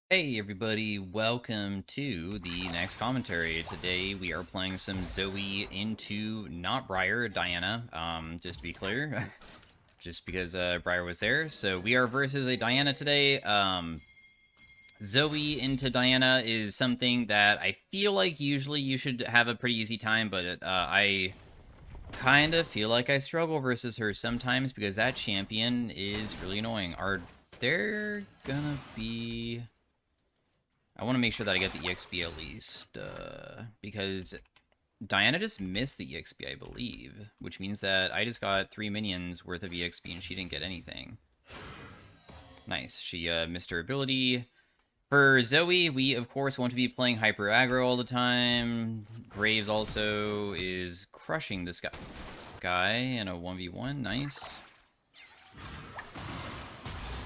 Hey everybody, welcome to the next commentary. Today we are playing some Zoe into not Briar, Diana, just to be clear, just because Briar was there. So we are versus a Diana today. Zoe into Diana is something that I feel like usually you should have a pretty easy time, but I kind of feel like I struggle versus her sometimes because that champion is really annoying. Are there gonna be... I want to make sure that I get the EXP at least, because Diana just missed the EXP, I believe, which means that I just got 3 minions worth of EXP and she didn't get anything. Nice. She missed her ability. For Zoe, we of course want to be playing hyper aggro all the time. Graves also is crushing this guy in a 1v1. Nice.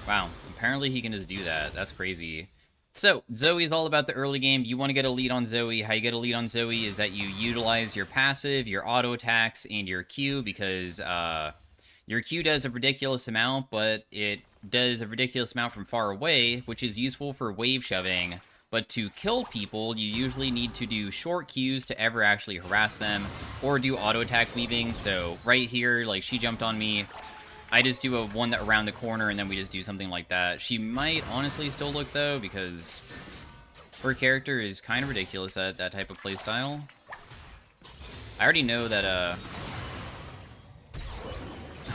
Wow, apparently he can just do that. That's crazy. So, Zoe is all about the early game. You want to get a lead on Zoe. How you get a lead on Zoe is that you utilize your passive, your auto attacks, and your Q, because your Q does a ridiculous amount, but it does a ridiculous amount from far away, which is useful for wave shoving. But to kill people, you usually need to do short Qs to ever actually harass them, or do auto attack weaving. So right here, like, she jumped on me. I just do a one that around the corner, and then we just do something like that. She might honestly still look, though, because her character is kind of ridiculous at that type of playstyle. I already know that,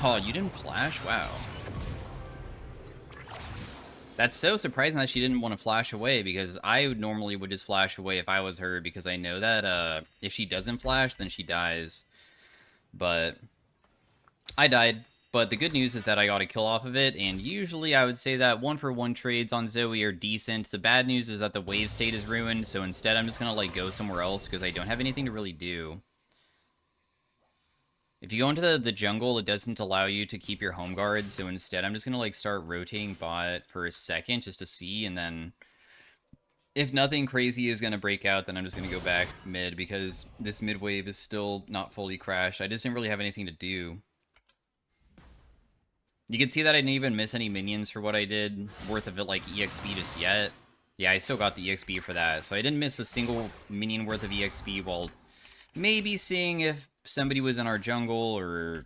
Oh, you didn't flash? Wow. That's so surprising that she didn't want to flash away, because I normally would just flash away if I was her, because I know that, if she doesn't flash, then she dies. But I died. But the good news is that I got a kill off of it, and usually I would say that 1-for-1 trades on Zoe are decent. The bad news is that the wave state is ruined, so instead I'm just gonna, like, go somewhere else, because I don't have anything to really do. If you go into the jungle, it doesn't allow you to keep your home guard, so instead I'm just gonna, like, start rotating bot for a second, just to see, and then... if nothing crazy is gonna break out, then I'm just gonna go back mid, because this mid wave is still not fully crashed. I just didn't really have anything to do. You can see that I didn't even miss any minions for what I did worth of it, like, EXP just yet. Yeah, I still got the EXP for that, so I didn't miss a single minion worth of EXP while maybe seeing if somebody was in our jungle, or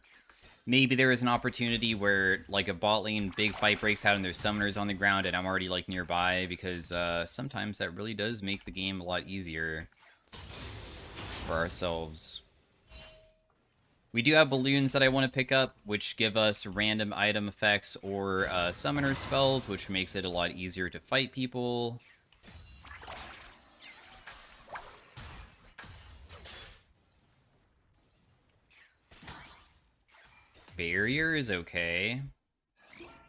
maybe there was an opportunity where, like, a bot lane big fight breaks out and there's summoners on the ground and I'm already, like, nearby, because sometimes that really does make the game a lot easier for ourselves. We do have balloons that I want to pick up, which give us random item effects or summoner spells, which makes it a lot easier to fight people. Barrier is okay.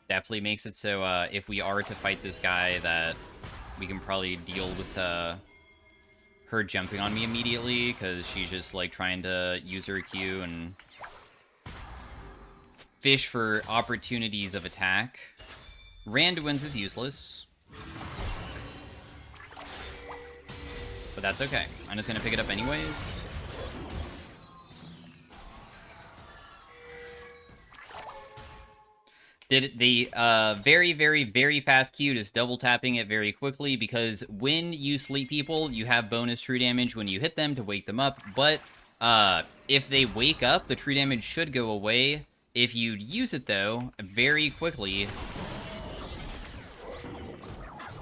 Definitely makes it so if we are to fight this guy, that we can probably deal with her jumping on me immediately, because she's just, like, trying to use her Q and fish for opportunities of attack. Randuin's is useless, but that's okay. I'm just gonna pick it up anyways. Did the very, very, very fast Q, just double tapping it very quickly, because when you sleep people, you have bonus true damage when you hit them to wake them up, but if they wake up, the true damage should go away. If you use it, though, very quickly...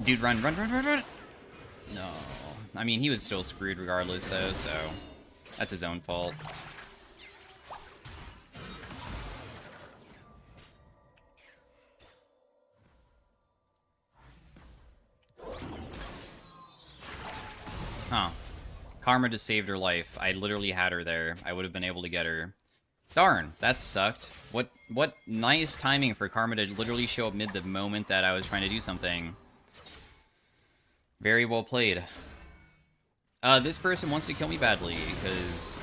Dude, run, run, run, run, run! No. I mean, he was still screwed regardless, though, so that's his own fault. Huh. Karma just saved her life. I literally had her there. I would have been able to get her. Darn, that sucked. What nice timing for Karma to literally show up mid the moment that I was trying to do something. Very well played. This person wants to kill me badly, because...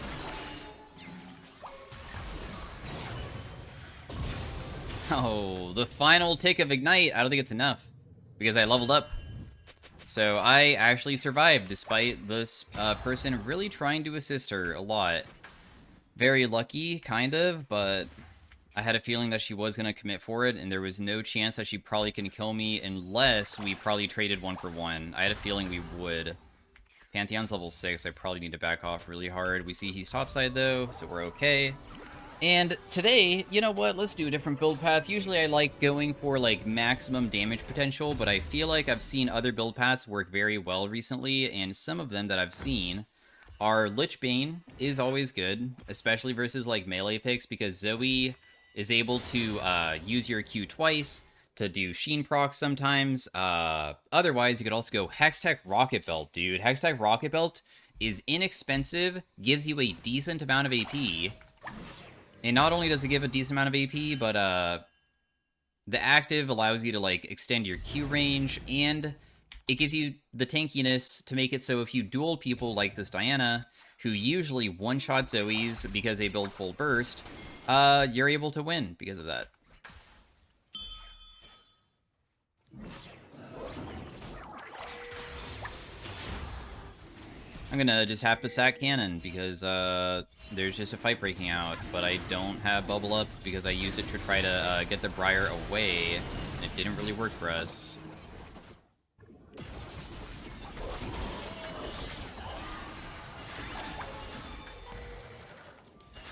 oh, the final tick of Ignite. I don't think it's enough, because I leveled up. So I actually survived, despite this person really trying to assist her a lot. Very lucky, kind of, but I had a feeling that she was going to commit for it, and there was no chance that she probably can kill me unless we probably traded 1-for-1. I had a feeling we would. Pantheon's level 6. I probably need to back off really hard. We see he's topside, though, so we're okay. And today, you know what? Let's do a different build path. Usually I like going for, like, maximum damage potential, but I feel like I've seen other build paths work very well recently, and some of them that I've seen are Lich Bane is always good, especially versus, like, melee picks, because Zoe is able to use your Q twice to do Sheen procs sometimes. Otherwise, you could also go Hextech Rocket Belt, dude. Hextech Rocket Belt is inexpensive, gives you a decent amount of AP, and not only does it give a decent amount of AP, but the active allows you to, like, extend your Q range, and it gives you the tankiness to make it so if you duel people like this Diana, who usually one-shot Zoes because they build full burst, you're able to win because of that. I'm gonna just have to sack cannon because there's just a fight breaking out, but I don't have bubble up because I used it to try to get the Briar away, and it didn't really work for us.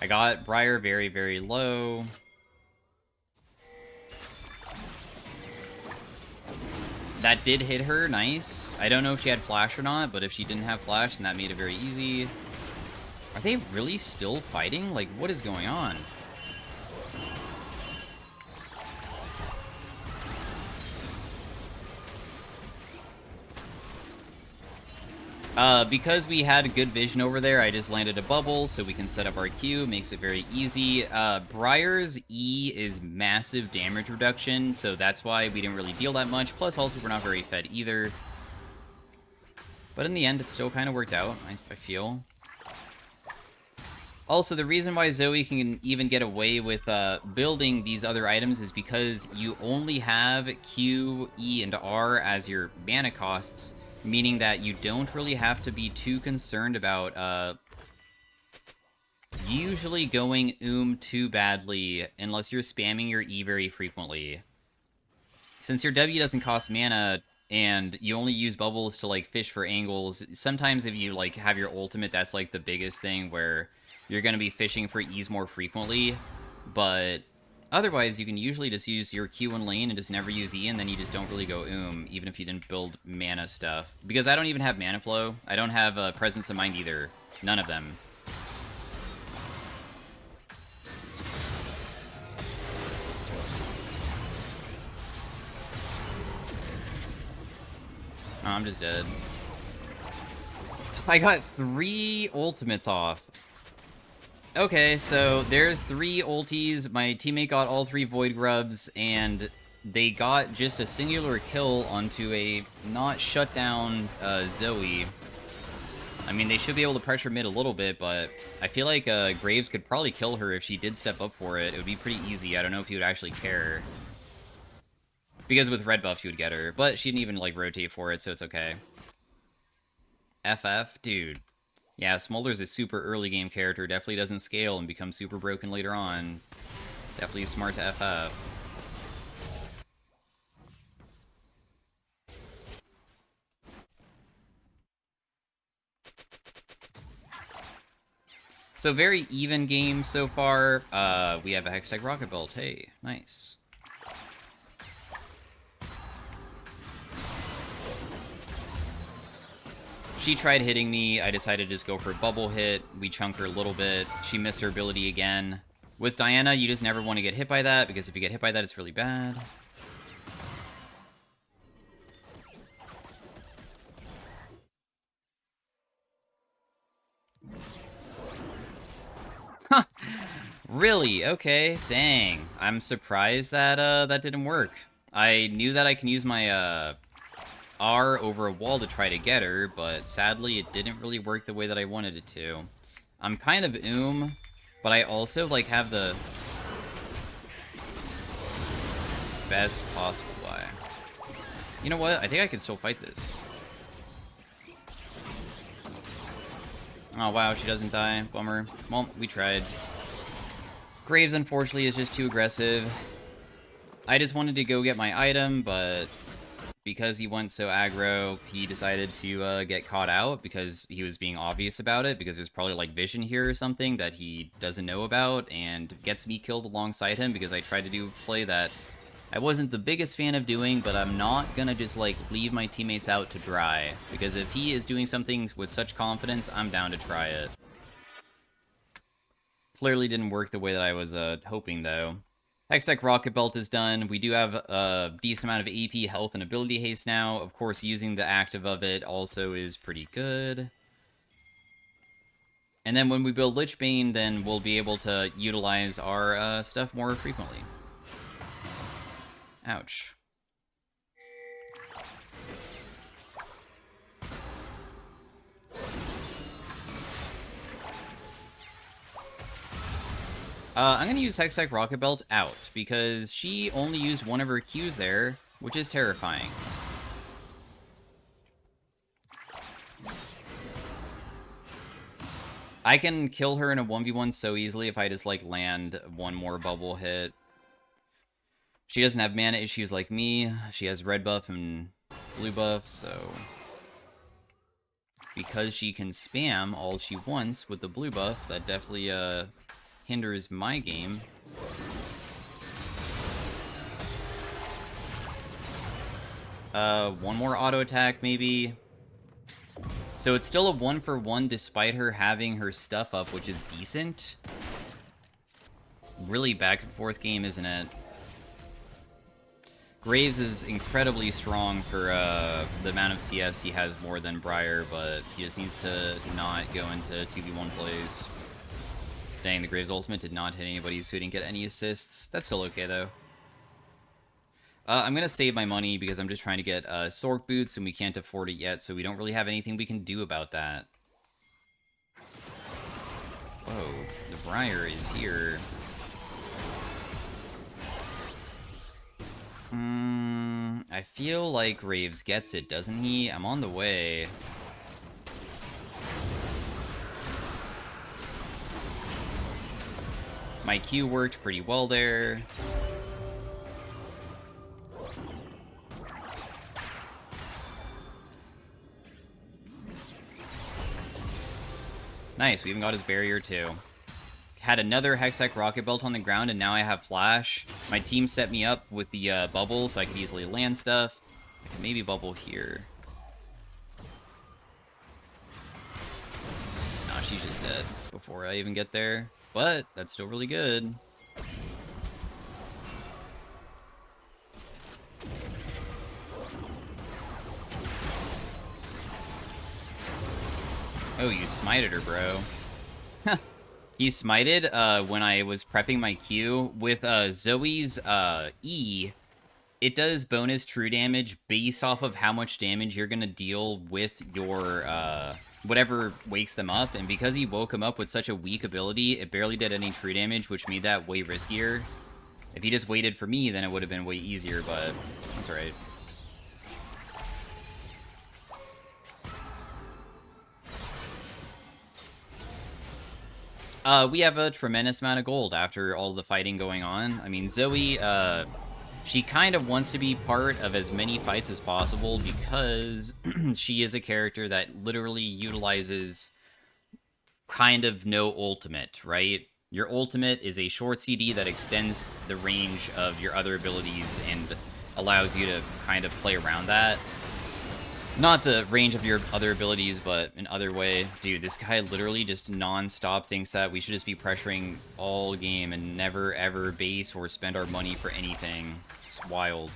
I got Briar very, very low. That did hit her, nice. I don't know if she had flash or not, but if she didn't have flash, then that made it very easy. Are they really still fighting? Like, what is going on? Because we had good vision over there, I just landed a bubble so we can set up our Q. Makes it very easy. Briar's E is massive damage reduction, so that's why we didn't really deal that much. Plus, also, we're not very fed either. But in the end, it still kind of worked out, I feel. Also, the reason why Zoe can even get away with building these other items is because you only have Q, E, and R as your mana costs, meaning that you don't really have to be too concerned about usually going too badly unless you're spamming your E very frequently. Since your W doesn't cost mana and you only use bubbles to, like, fish for angles, sometimes if you, like, have your ultimate, that's, like, the biggest thing where you're going to be fishing for E's more frequently, but otherwise, you can usually just use your Q in lane and just never use E, and then you just don't really go even if you didn't build mana stuff. Because I don't even have mana flow. I don't have presence of mind either. None of them. Oh, I'm just dead. I got 3 ultimates off. Okay, so there's 3 ultis. My teammate got all 3 Void Grubs, and they got just a singular kill onto a not shut down Zoe. I mean, they should be able to pressure mid a little bit, but I feel like Graves could probably kill her if she did step up for it. It would be pretty easy. I don't know if he would actually care. Because with red buff, you would get her. But she didn't even, like, rotate for it, so it's okay. FF? Dude. Yeah, Smolder's a super early game character. Definitely doesn't scale and become super broken later on. Definitely smart to FF. So very even game so far. We have a Hextech Rocket Belt. Hey, nice. She tried hitting me. I decided to just go for a bubble hit. We chunk her a little bit. She missed her ability again. With Diana, you just never want to get hit by that, because if you get hit by that, it's really bad. Huh. Really? Okay. Dang. I'm surprised that that didn't work. I knew that I can use my R over a wall to try to get her, but sadly it didn't really work the way that I wanted it to. I'm kind of but I also, like, have the best possible buy. You know what? I think I can still fight this. Oh wow, she doesn't die. Bummer. Well, we tried. Graves, unfortunately, is just too aggressive. I just wanted to go get my item, but because he went so aggro, he decided to get caught out because he was being obvious about it, because there's probably like vision here or something that he doesn't know about, and gets me killed alongside him because I tried to do a play that I wasn't the biggest fan of doing, but I'm not gonna just like leave my teammates out to dry, because if he is doing something with such confidence, I'm down to try it. Clearly didn't work the way that I was hoping, though. Hextech Rocket Belt is done. We do have a decent amount of AP, health, and ability haste now. Of course, using the active of it also is pretty good. And then when we build Lich Bane, then we'll be able to utilize our stuff more frequently. Ouch. I'm going to use Hextech Rocket Belt out, because she only used one of her Qs there, which is terrifying. I can kill her in a 1v1 so easily if I just, like, land one more bubble hit. She doesn't have mana issues like me. She has red buff and blue buff, so... because she can spam all she wants with the blue buff, that definitely, hinders my game. One more auto attack, maybe. So it's still a 1-for-1 despite her having her stuff up, which is decent. Really back and forth game, isn't it? Graves is incredibly strong for the amount of CS he has more than Briar, but he just needs to not go into 2v1 plays. Dang, the Graves ultimate did not hit anybody, so he didn't get any assists. That's still okay, though. I'm going to save my money because I'm just trying to get Sork boots, and we can't afford it yet, so we don't really have anything we can do about that. Whoa, the Briar is here. I feel like Graves gets it, doesn't he? I'm on the way. My Q worked pretty well there. Nice, we even got his barrier too. Had another Hextech Rocket Belt on the ground, and now I have Flash. My team set me up with the bubble, so I could easily land stuff. I can maybe bubble here. Nah, she's just dead before I even get there. But that's still really good. Oh, you smited her, bro. He smited when I was prepping my Q. With Zoe's E, it does bonus true damage based off of how much damage you're going to deal with your whatever wakes them up. And because he woke him up with such a weak ability, it barely did any true damage, which made that way riskier. If he just waited for me, then it would have been way easier, but that's alright. We have a tremendous amount of gold after all the fighting going on. I mean, Zoe, she kind of wants to be part of as many fights as possible because she is a character that literally utilizes kind of no ultimate, right? Your ultimate is a short CD that extends the range of your other abilities and allows you to kind of play around that. Not the range of your other abilities, but in other way. Dude, this guy literally just non-stop thinks that we should just be pressuring all game and never ever base or spend our money for anything. It's wild.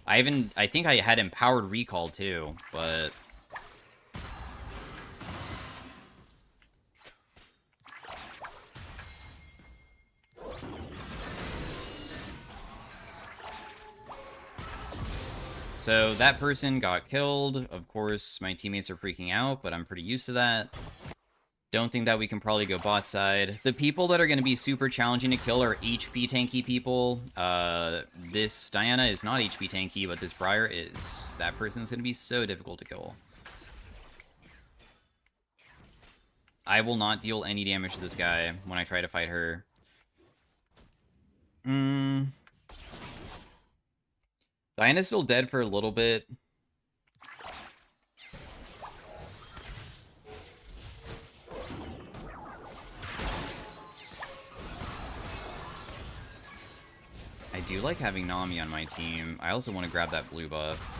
I think I had empowered recall too, but... So that person got killed. Of course, my teammates are freaking out, but I'm pretty used to that. Don't think that we can probably go bot side. The people that are going to be super challenging to kill are HP tanky people. This Diana is not HP tanky, but this Briar is. That person's going to be so difficult to kill. I will not deal any damage to this guy when I try to fight her. Diana's still dead for a little bit. I do like having Nami on my team. I also want to grab that blue buff.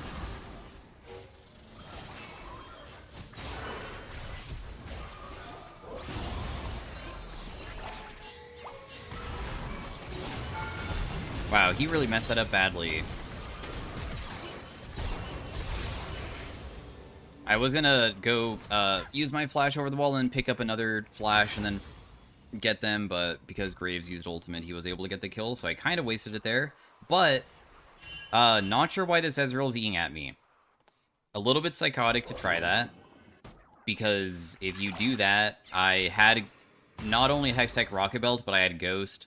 Wow, he really messed that up badly. I was gonna go use my flash over the wall and pick up another flash and then get them, but because Graves used ultimate, he was able to get the kill, so I kind of wasted it there. But, not sure why this Ezreal's eating at me. A little bit psychotic to try that, because if you do that, I had not only Hextech Rocket Belt, but I had Ghost.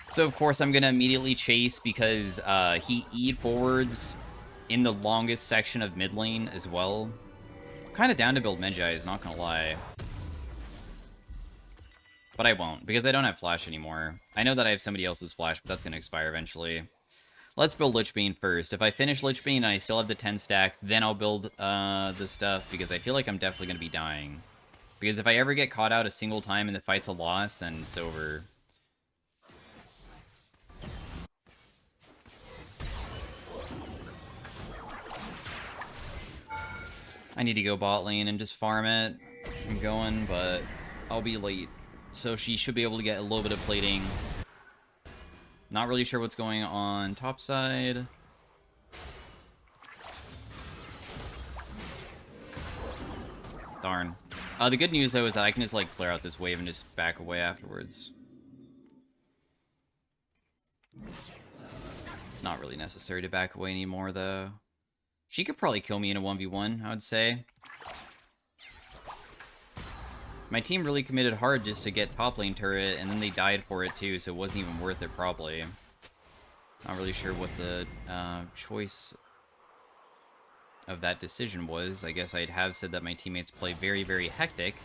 So, of course, I'm going to immediately chase because he E'd forwards in the longest section of mid lane as well. I'm kind of down to build Medjay, not going to lie. But I won't, because I don't have Flash anymore. I know that I have somebody else's Flash, but that's going to expire eventually. Let's build Lich Bane first. If I finish Lich Bane and I still have the 10 stack, then I'll build the stuff, because I feel like I'm definitely going to be dying. Because if I ever get caught out a single time and the fight's a loss, then it's over. I need to go bot lane and just farm it. I'm going, but I'll be late. So she should be able to get a little bit of plating. Not really sure what's going on top side. Darn. The good news, though, is that I can just, like, clear out this wave and just back away afterwards. It's not really necessary to back away anymore, though. She could probably kill me in a 1v1, I would say. My team really committed hard just to get top lane turret, and then they died for it too, so it wasn't even worth it, probably. Not really sure what the choice of that decision was. I guess I'd have said that my teammates play very, very hectic.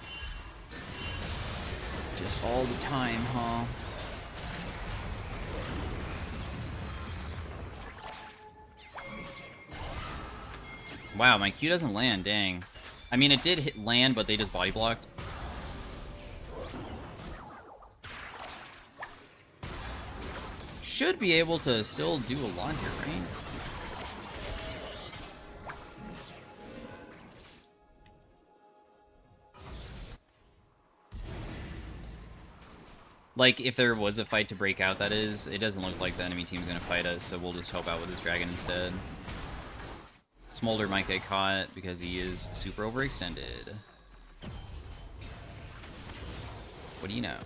Just all the time, huh? Wow, my Q doesn't land, dang. I mean, it did land, but they just body blocked. Should be able to still do a lot here, right? Like, if there was a fight to break out, that is, it doesn't look like the enemy team's gonna fight us, so we'll just help out with this dragon instead. Smolder might get caught because he is super overextended. What do you know?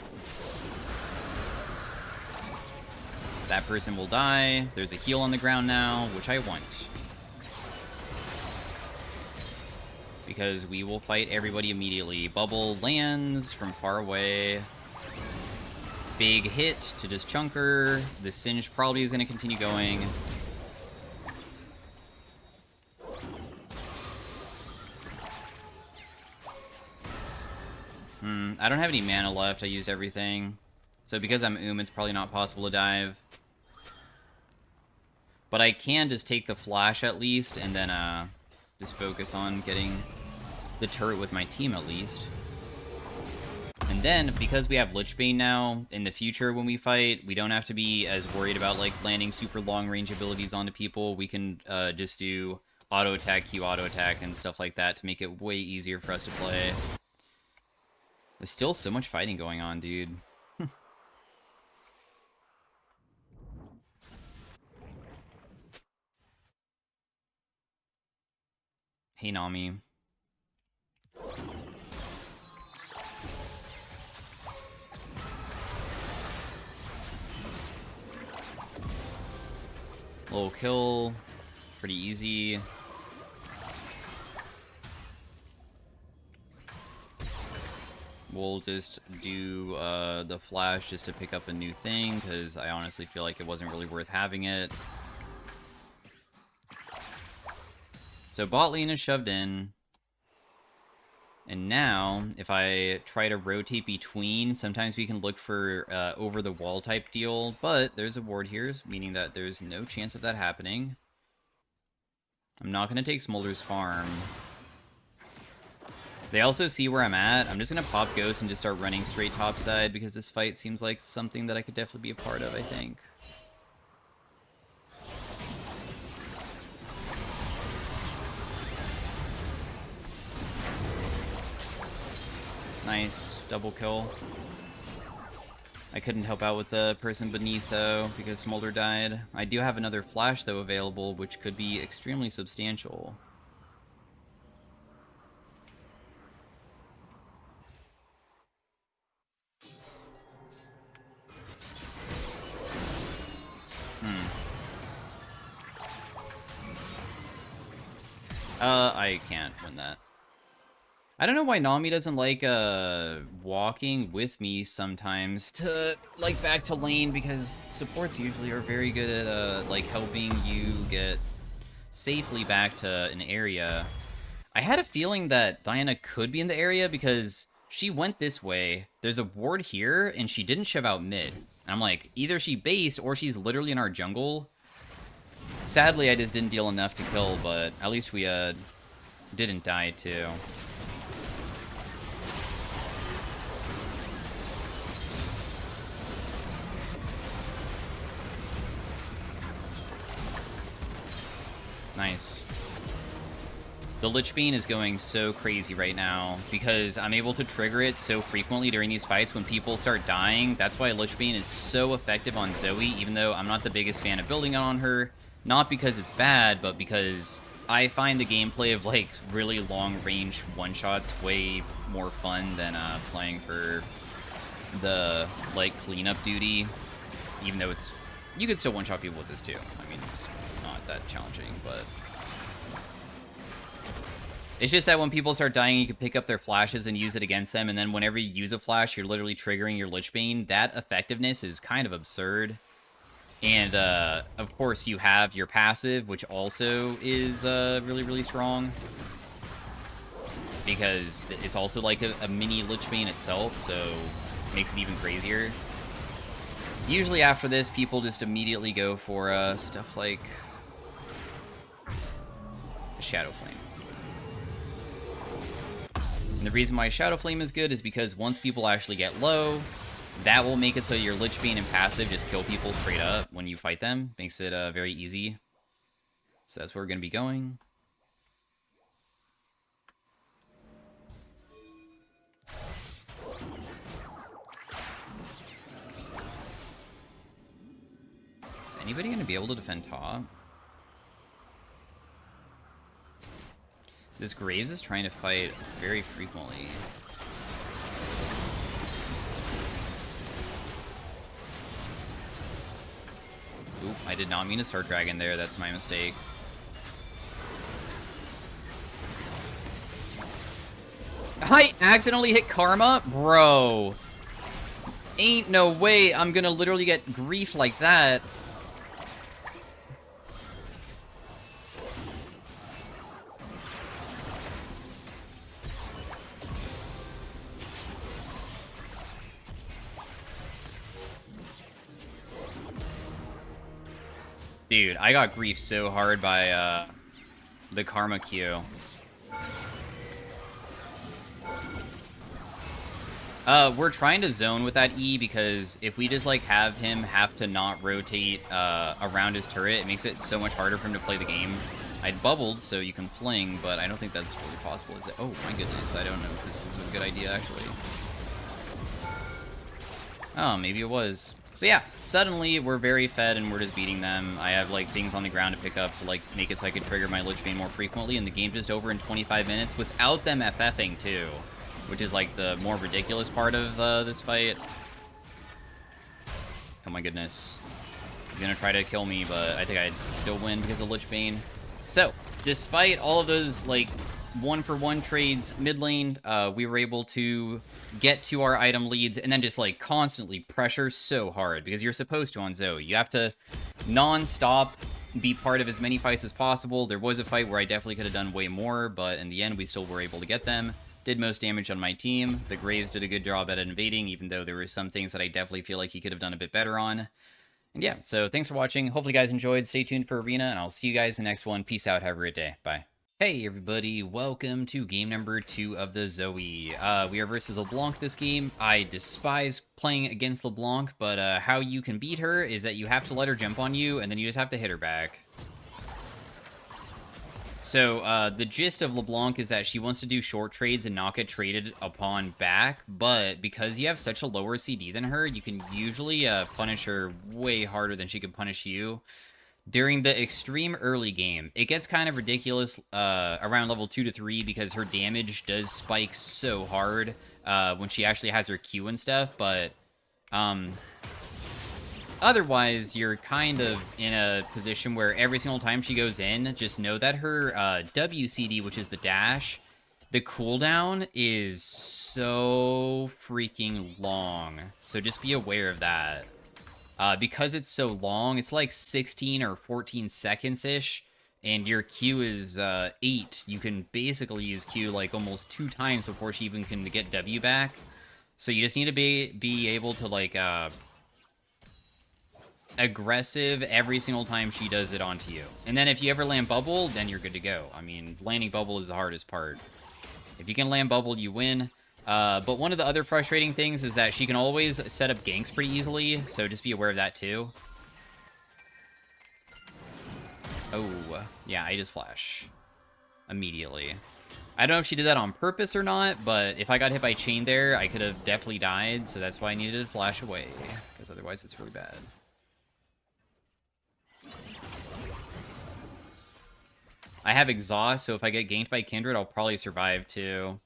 That person will die. There's a heal on the ground now, which I want. Because we will fight everybody immediately. Bubble lands from far away. Big hit to just chunker. The Singe probably is going to continue going. I don't have any mana left. I used everything. So because I'm it's probably not possible to dive. But I can just take the flash at least, and then just focus on getting the turret with my team at least. And then, because we have Lich Bane now, in the future when we fight, we don't have to be as worried about like landing super long range abilities onto people. We can just do auto attack, Q auto attack, and stuff like that to make it way easier for us to play. There's still so much fighting going on, dude. Hey, Nami. Little kill. Pretty easy. We'll just do the flash just to pick up a new thing, because I honestly feel like it wasn't really worth having it. So bot lane is shoved in. And now, if I try to rotate between, sometimes we can look for over-the-wall type deal, but there's a ward here, meaning that there's no chance of that happening. I'm not going to take Smolder's farm. They also see where I'm at. I'm just going to pop Ghost and just start running straight topside, because this fight seems like something that I could definitely be a part of, I think. Nice. Double kill. I couldn't help out with the person beneath, though, because Smolder died. I do have another flash, though, available, which could be extremely substantial. I can't win that. I don't know why Nami doesn't like, walking with me sometimes to, like, back to lane, because supports usually are very good at, like, helping you get safely back to an area. I had a feeling that Diana could be in the area because she went this way, there's a ward here, and she didn't shove out mid. And I'm like, either she based or she's literally in our jungle. Sadly, I just didn't deal enough to kill, but at least we, didn't die, too. Nice. The Lich Bane is going so crazy right now because I'm able to trigger it so frequently during these fights when people start dying. That's why Lich Bane is so effective on Zoe, even though I'm not the biggest fan of building it on her. Not because it's bad, but because I find the gameplay of, like, really long-range one-shots way more fun than playing for the, like, cleanup duty. Even though it's... You could still one-shot people with this, too. I mean, it's not that challenging, but... It's just that when people start dying, you can pick up their flashes and use it against them, and then whenever you use a flash, you're literally triggering your Lich Bane. That effectiveness is kind of absurd. And, of course, you have your passive, which also is really, really strong. Because it's also like a mini Lich Bane itself, so it makes it even crazier. Usually after this, people just immediately go for stuff like Shadow Flame. And the reason why Shadow Flame is good is because once people actually get low, that will make it so your Lich Bane and passive just kill people straight up when you fight them. Makes it very easy. So that's where we're going to be going. Is anybody going to be able to defend top? This Graves is trying to fight very frequently. Oop, I did not mean to start Dragon there. That's my mistake. I accidentally hit Karma? Bro. Ain't no way I'm gonna literally get grief like that. Dude, I got grief so hard by, the Karma Q. We're trying to zone with that E because if we just, like, have him have to not rotate, around his turret, it makes it so much harder for him to play the game. I bubbled, so you can fling, but I don't think that's really possible, is it? Oh, my goodness, I don't know if this was a good idea, actually. Oh, maybe it was. So yeah, suddenly we're very fed and we're just beating them. I have, like, things on the ground to pick up to, like, make it so I could trigger my Lich Bane more frequently, and the game's just over in 25 minutes without them FFing, too. Which is, like, the more ridiculous part of this fight. Oh my goodness. He's gonna try to kill me, but I think I'd still win because of Lich Bane. So, despite all of those, like, one-for-one trades mid lane, we were able to get to our item leads and then just, like, constantly pressure so hard because you're supposed to on Zoe. You have to non-stop be part of as many fights as possible. There was a fight where I definitely could have done way more, but in the end, we still were able to get them. did most damage on my team. The Graves did a good job at invading, even though there were some things that I definitely feel like he could have done a bit better on. And yeah, so thanks for watching. Hopefully you guys enjoyed. Stay tuned for Arena, and I'll see you guys in the next one. Peace out. Have a great day. Bye. Hey everybody, welcome to game number 2 of the Zoe. We are versus LeBlanc this game. I despise playing against LeBlanc, but how you can beat her is that you have to let her jump on you, and then you just have to hit her back. So, the gist of LeBlanc is that she wants to do short trades and not get traded upon back, but because you have such a lower CD than her, you can usually punish her way harder than she can punish you. During the extreme early game, it gets kind of ridiculous around level 2 to 3 because her damage does spike so hard when she actually has her Q and stuff, but otherwise, you're kind of in a position where every single time she goes in, just know that her WCD, which is the dash, the cooldown is so freaking long, so just be aware of that. Because it's so long, it's like 16 or 14 seconds-ish, and your Q is 8. You can basically use Q like almost 2 times before she even can get W back. So you just need to be able to like aggressive every single time she does it onto you. And then if you ever land bubble, then you're good to go. I mean, landing bubble is the hardest part. If you can land bubble, you win. But one of the other frustrating things is that she can always set up ganks pretty easily, so just be aware of that too. Oh, yeah, I just flash. Immediately. I don't know if she did that on purpose or not, but if I got hit by chain there, I could have definitely died, so that's why I needed to flash away, because otherwise it's really bad. I have exhaust, so if I get ganked by Kindred, I'll probably survive too.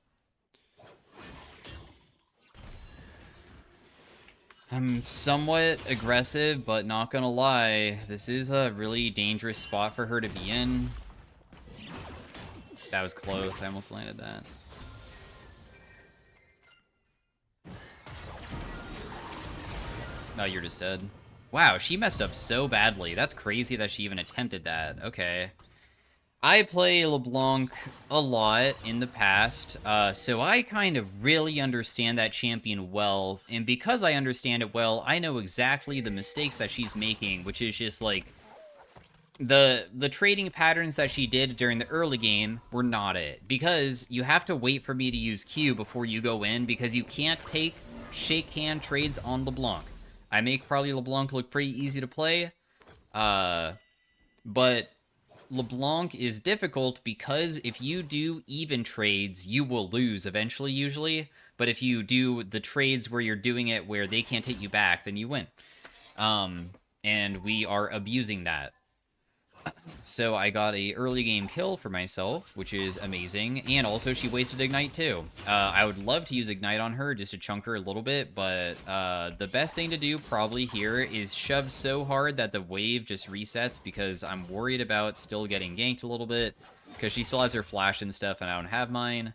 I'm somewhat aggressive, but not gonna lie, this is a really dangerous spot for her to be in. That was close, I almost landed that. No, you're just dead. Wow, she messed up so badly. That's crazy that she even attempted that. Okay. I play LeBlanc a lot in the past, so I kind of really understand that champion well, and because I understand it well, I know exactly the mistakes that she's making, which is just, like, the trading patterns that she did during the early game were not it, because you have to wait for me to use Q before you go in, because you can't take shake hand trades on LeBlanc. I make probably LeBlanc look pretty easy to play, but LeBlanc is difficult because if you do even trades, you will lose eventually, usually. But if you do the trades where you're doing it where they can't take you back, then you win. And we are abusing that. So I got a early game kill for myself, which is amazing. And also she wasted Ignite too. I would love to use Ignite on her just to chunk her a little bit, but the best thing to do probably here is shove so hard that the wave just resets, because I'm worried about still getting ganked a little bit, because she still has her flash and stuff and I don't have mine.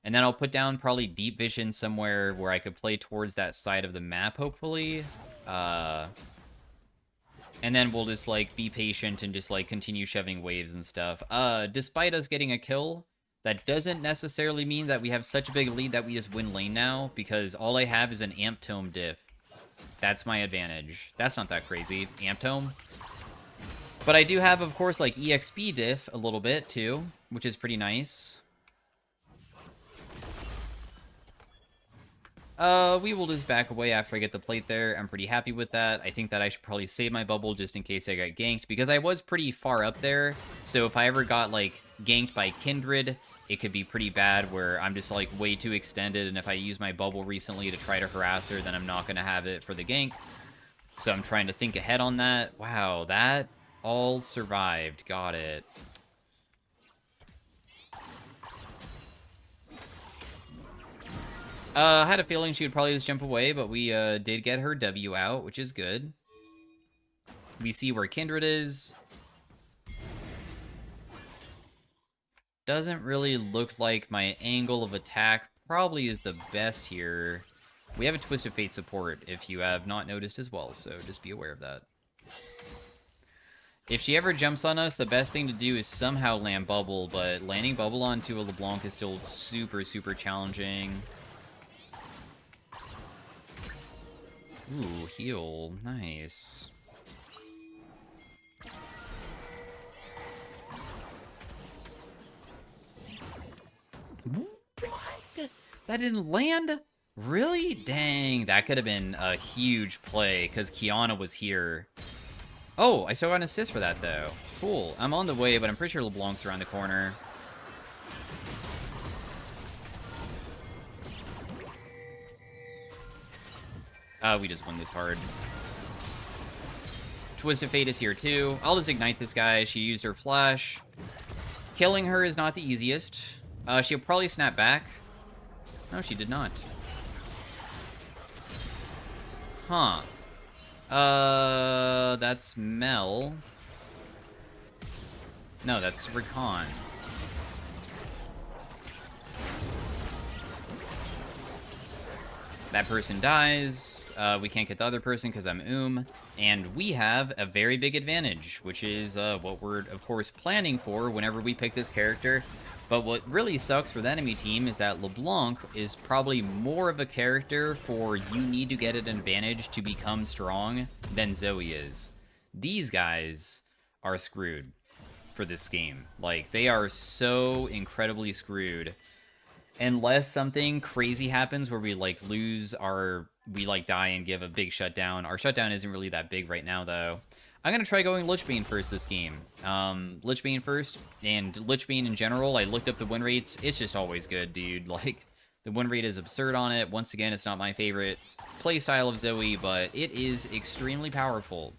And then I'll put down probably Deep Vision somewhere where I could play towards that side of the map, hopefully. And then we'll just, like, be patient and just, like, continue shoving waves and stuff. Despite us getting a kill, that doesn't necessarily mean that we have such a big lead that we just win lane now, because all I have is an Amp Tome diff. That's my advantage. That's not that crazy. Amp Tome. But I do have, of course, like, EXP diff a little bit, too, which is pretty nice. We will just back away after I get the plate there. I'm pretty happy with that. I think that I should probably save my bubble just in case I got ganked, because I was pretty far up there. So if I ever got, like, ganked by Kindred, it could be pretty bad where I'm just, like, way too extended, and if I use my bubble recently to try to harass her, then I'm not going to have it for the gank. So I'm trying to think ahead on that. Wow, that all survived. Got it. I had a feeling she would probably just jump away, but we did get her W out, which is good. We see where Kindred is. Doesn't really look like my angle of attack probably is the best here. We have a Twisted Fate support, if you have not noticed as well, so just be aware of that. If she ever jumps on us, the best thing to do is somehow land Bubble, but landing Bubble onto a LeBlanc is still super, super challenging. Ooh, heal. Nice. What? That didn't land? Really? Dang, that could have been a huge play, because Kiana was here. Oh, I still got an assist for that, though. Cool. I'm on the way, but I'm pretty sure LeBlanc's around the corner. We just won this hard. Twisted Fate is here, too. I'll just ignite this guy. She used her flash. Killing her is not the easiest. She'll probably snap back. No, she did not. Huh. That's Mel. No, that's Rakan. That person dies. We can't get the other person because I'm And we have a very big advantage, which is what we're, of course, planning for whenever we pick this character. But what really sucks for the enemy team is that LeBlanc is probably more of a character for you need to get an advantage to become strong than Zoe is. These guys are screwed for this game. Like, they are so incredibly screwed. Unless something crazy happens where we, like, we, like, die and give a big shutdown. Our shutdown isn't really that big right now, though. I'm gonna try going Lich Bane first this game. Lich Bane first, and Lich Bane in general, I looked up the win rates. It's just always good, dude. Like, the win rate is absurd on it. Once again, it's not my favorite playstyle of Zoe, but it is extremely powerful.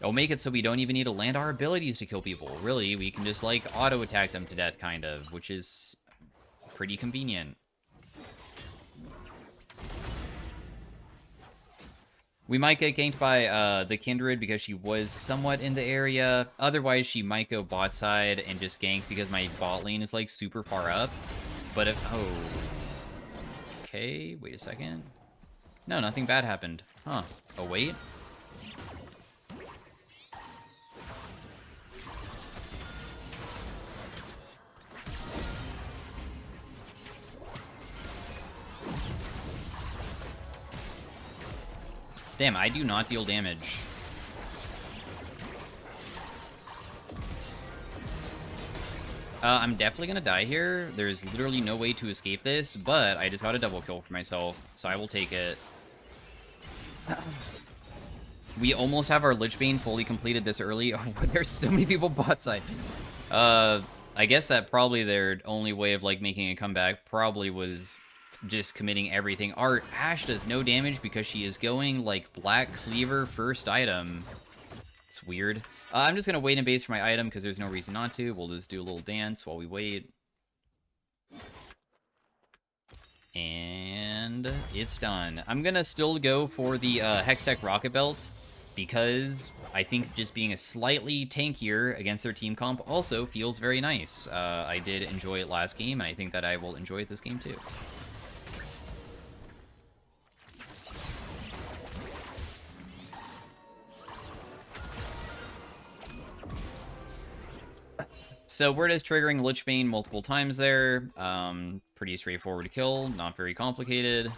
It'll make it so we don't even need to land our abilities to kill people. Really, we can just, like, auto-attack them to death, kind of, which is pretty convenient. We might get ganked by the Kindred because she was somewhat in the area. Otherwise, she might go bot side and just gank because my bot lane is, like, super far up. But if... Oh. Okay, wait a second. No, nothing bad happened. Huh. Oh, wait. Damn, I do not deal damage. I'm definitely gonna die here. There's literally no way to escape this, but I just got a double kill for myself, so I will take it. We almost have our Lich Bane fully completed this early. Oh, there's so many people bot side. I guess that probably their only way of, like, making a comeback probably was just committing everything. Our Ashe does no damage because she is going, like, Black Cleaver first item. It's weird. I'm just gonna wait in base for my item because there's no reason not to. We'll just do a little dance while we wait. And it's done. I'm gonna still go for the Hextech Rocket Belt because I think just being a slightly tankier against their team comp also feels very nice. I did enjoy it last game, and I think that I will enjoy it this game too. So we're just triggering Lich Bane multiple times there. Pretty straightforward kill, not very complicated.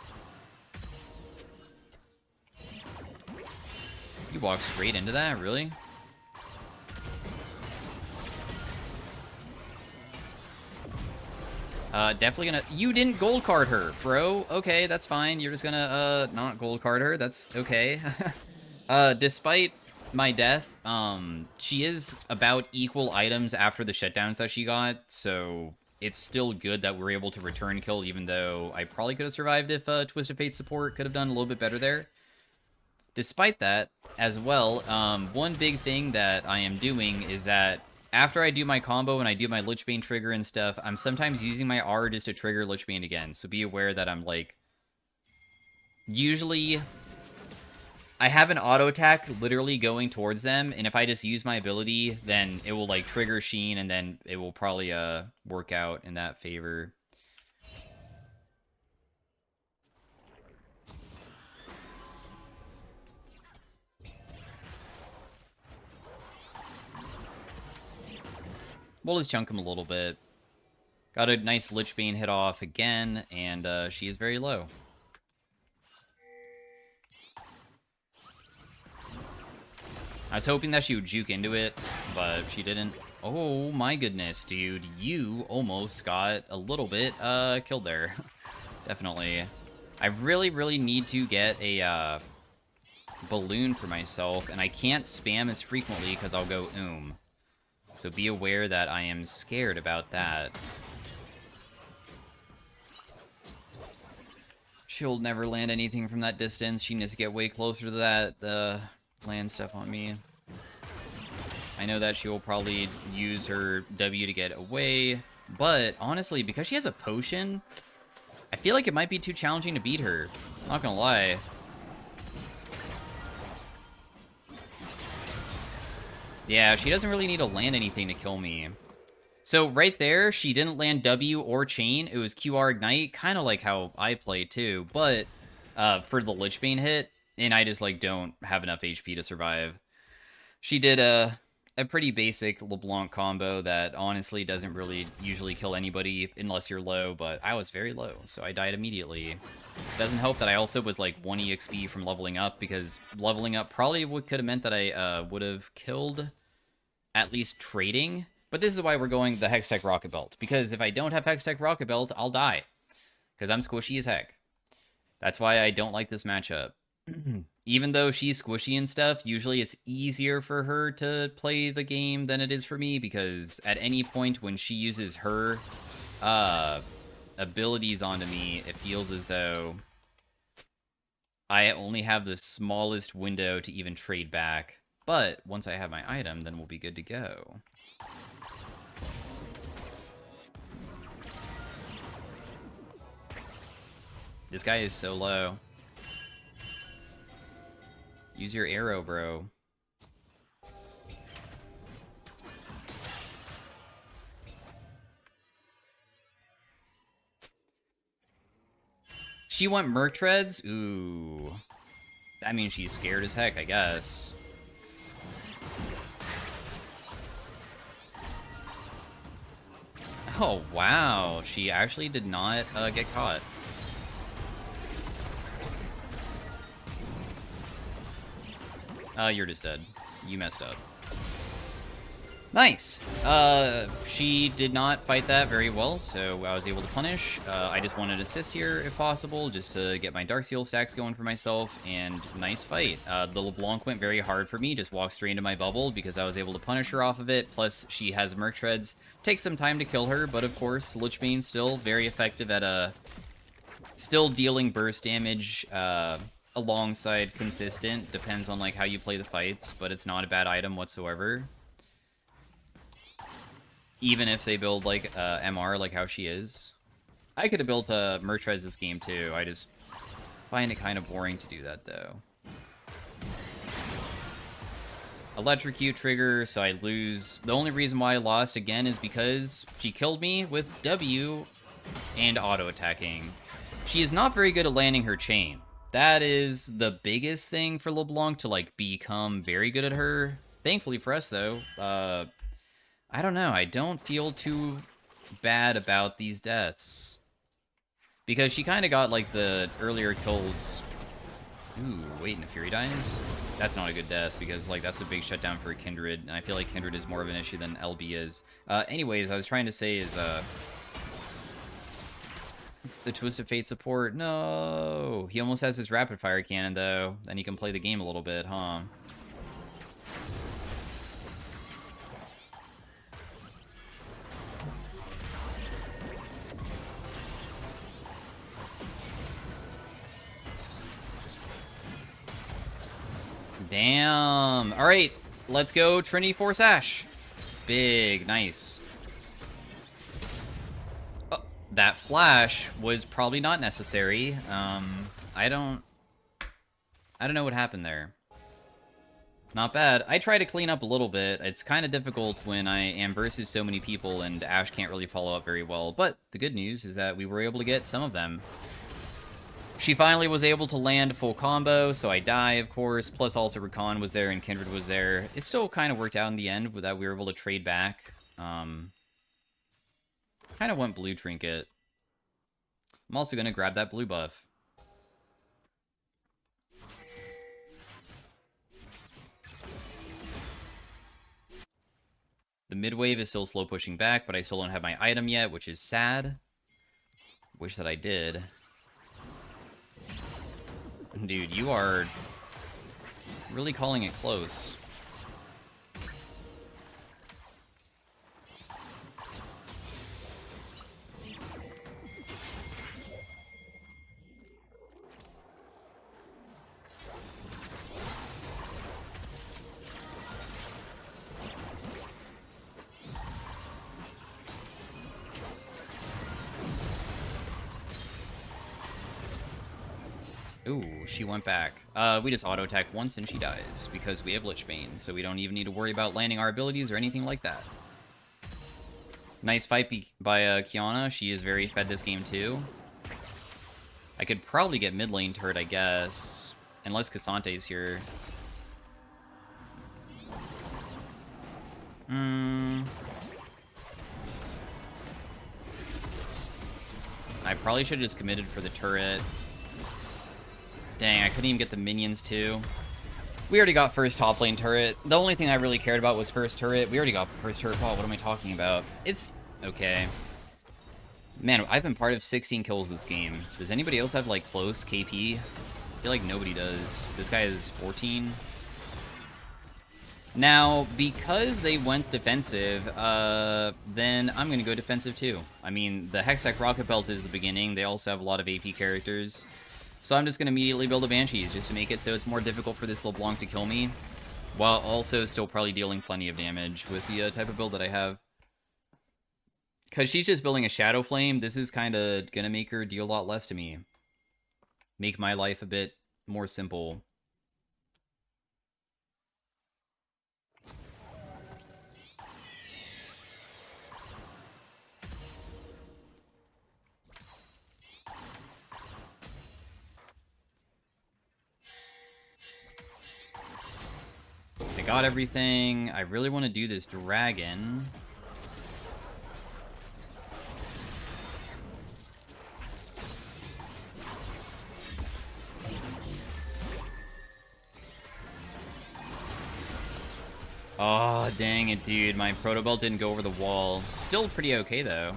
You walked straight into that, really? Definitely gonna... You didn't gold card her, bro. Okay, that's fine. You're just gonna, not gold card her. That's okay. Despite my death, she is about equal items after the shutdowns that she got, so it's still good that we're able to return kill, even though I probably could have survived if Twisted Fate support could have done a little bit better there. Despite that, as well, one big thing that I am doing is that after I do my combo and I do my Lich Bane trigger and stuff, I'm sometimes using my R just to trigger Lich Bane again, so be aware that I'm, like... Usually... I have an auto attack literally going towards them, and if I just use my ability, then it will, like, trigger Sheen, and then it will probably work out in that favor. We'll just chunk him a little bit. Got a nice Lich Bane hit off again, and she is very low. I was hoping that she would juke into it, but she didn't. Oh my goodness, dude. You almost got a little bit killed there. Definitely. I really need to get a balloon for myself, and I can't spam as frequently because I'll go So be aware that I am scared about that. She'll never land anything from that distance. She needs to get way closer to that, land stuff on me. I know that she will probably use her W to get away, but honestly, because she has a potion, I feel like it might be too challenging to beat her. Not gonna lie. Yeah, she doesn't really need to land anything to kill me. So right there, she didn't land W or Chain. It was QR Ignite, kind of like how I play too, but for the Lich Bane hit, and I just like don't have enough HP to survive. She did a pretty basic LeBlanc combo that honestly doesn't really usually kill anybody unless you're low, but I was very low, so I died immediately. Doesn't help that I also was like 1 EXP from leveling up, because leveling up probably could have meant that I would have killed at least trading. But this is why we're going the Hextech Rocket Belt, because if I don't have Hextech Rocket Belt, I'll die, because I'm squishy as heck. That's why I don't like this matchup. Even though she's squishy and stuff, usually it's easier for her to play the game than it is for me, because at any point when she uses her abilities onto me, it feels as though I only have the smallest window to even trade back. But once I have my item, then we'll be good to go. This guy is so low. Use your arrow, bro. She went Merc Treads? Ooh. That means she's scared as heck, I guess. Oh, wow. She actually did not get caught. You're just dead. You messed up. Nice! She did not fight that very well, so I was able to punish. I just wanted to assist here, if possible, just to get my Dark Seal stacks going for myself, and nice fight. The LeBlanc went very hard for me, just walked straight into my bubble, because I was able to punish her off of it, plus she has Merc Treads. Takes some time to kill her, but of course, Lich Bane still very effective at, still dealing burst damage, alongside consistent. Depends on, like, how you play the fights, but it's not a bad item whatsoever. Even if they build, like, MR, like how she is. I could have built a Merc Treads this game, too. I just find it kind of boring to do that, though. Electrocute trigger, so I lose. The only reason why I lost, again, is because she killed me with W and auto-attacking. She is not very good at landing her chain. That is the biggest thing for LeBlanc, to, like, become very good at her. Thankfully for us, though, I don't know. I don't feel too bad about these deaths, because she kind of got, like, the earlier kills. Ooh, wait, and the Fury dies? That's not a good death, because, like, that's a big shutdown for a Kindred, and I feel like Kindred is more of an issue than LB is. Anyways, I was trying to say is, the Twisted Fate support. No! He almost has his rapid fire cannon, though. Then he can play the game a little bit, huh? Damn. All right, let's go Trinity Force Ash. Big, nice. Oh, that flash was probably not necessary. I don't know what happened there. Not bad. I try to clean up a little bit. It's kind of difficult when I am versus so many people and Ash can't really follow up very well. But the good news is that we were able to get some of them. She finally was able to land full combo, so I die, of course, plus also Rakan was there and Kindred was there. It still kind of worked out in the end that we were able to trade back. Kind of want blue trinket. I'm also going to grab that blue buff. The mid wave is still slow pushing back, but I still don't have my item yet, which is sad. Wish that I did. Dude, you are really calling it close. Ooh, she went back. We just auto-attack once and she dies, because we have Lich Bane, so we don't even need to worry about landing our abilities or anything like that. Nice fight by Kiana. She is very fed this game too. I could probably get mid lane turret, I guess. Unless Cassante's here. I probably should have just committed for the turret. Dang, I couldn't even get the minions too. We already got first top lane turret. The only thing I really cared about was first turret. We already got first turret. Oh, what am I talking about? It's okay. Man, I've been part of 16 kills this game. Does anybody else have, like, close KP? I feel like nobody does. This guy is 14. Now, because they went defensive, then I'm going to go defensive too. I mean, the Hextech Rocket Belt is the beginning. They also have a lot of AP characters. So I'm just going to immediately build a Banshees just to make it so it's more difficult for this LeBlanc to kill me, while also still probably dealing plenty of damage with the type of build that I have. Because she's just building a Shadow Flame, this is kind of going to make her deal a lot less to me. Make my life a bit more simple. I got everything. I really want to do this dragon. Oh, dang it, dude. My Proto Belt didn't go over the wall. Still pretty okay, though.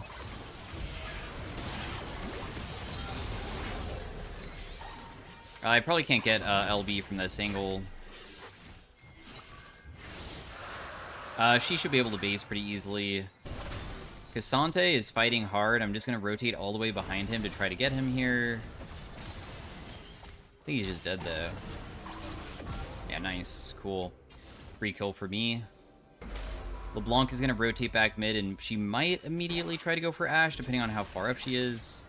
I probably can't get LB from this angle. She should be able to base pretty easily. Cassante is fighting hard. I'm just going to rotate all the way behind him to try to get him here. I think he's just dead, though. Yeah, nice. Cool. Free kill for me. LeBlanc is going to rotate back mid, and she might immediately try to go for Ashe, depending on how far up she is.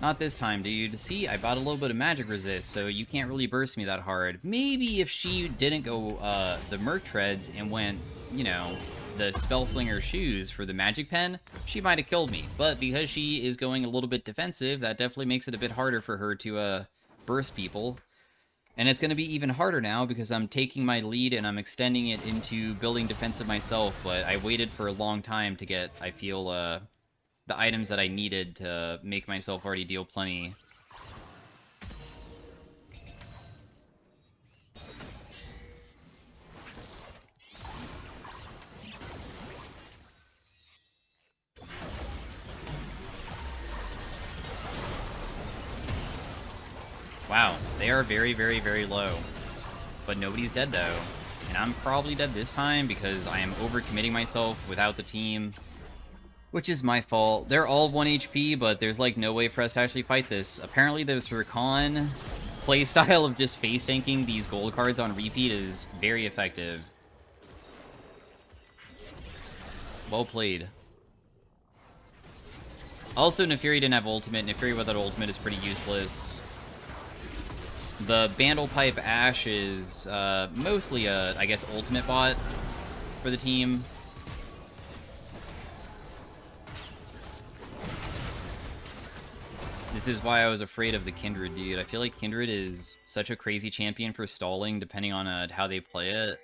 Not this time, dude. See, I bought a little bit of magic resist, so you can't really burst me that hard. Maybe if she didn't go the Merc Treads and went, you know, the Spellslinger Shoes for the magic pen, she might have killed me. But because she is going a little bit defensive, that definitely makes it a bit harder for her to burst people. And it's going to be even harder now because I'm taking my lead and I'm extending it into building defensive myself, but I waited for a long time to get, I feel, the items that I needed to make myself already deal plenty. Wow, they are very, very, very low. But nobody's dead, though. And I'm probably dead this time because I am overcommitting myself without the team. Which is my fault. They're all 1 HP, but there's like no way for us to actually fight this. Apparently this Rakan playstyle of just face tanking these gold cards on repeat is very effective. Well played. Also, Neferi didn't have ultimate. Neferi without ultimate is pretty useless. The Bandle Pipe Ashe is mostly a, I guess, ultimate bot for the team. This is why I was afraid of the Kindred, dude. I feel like Kindred is such a crazy champion for stalling, depending on how they play it.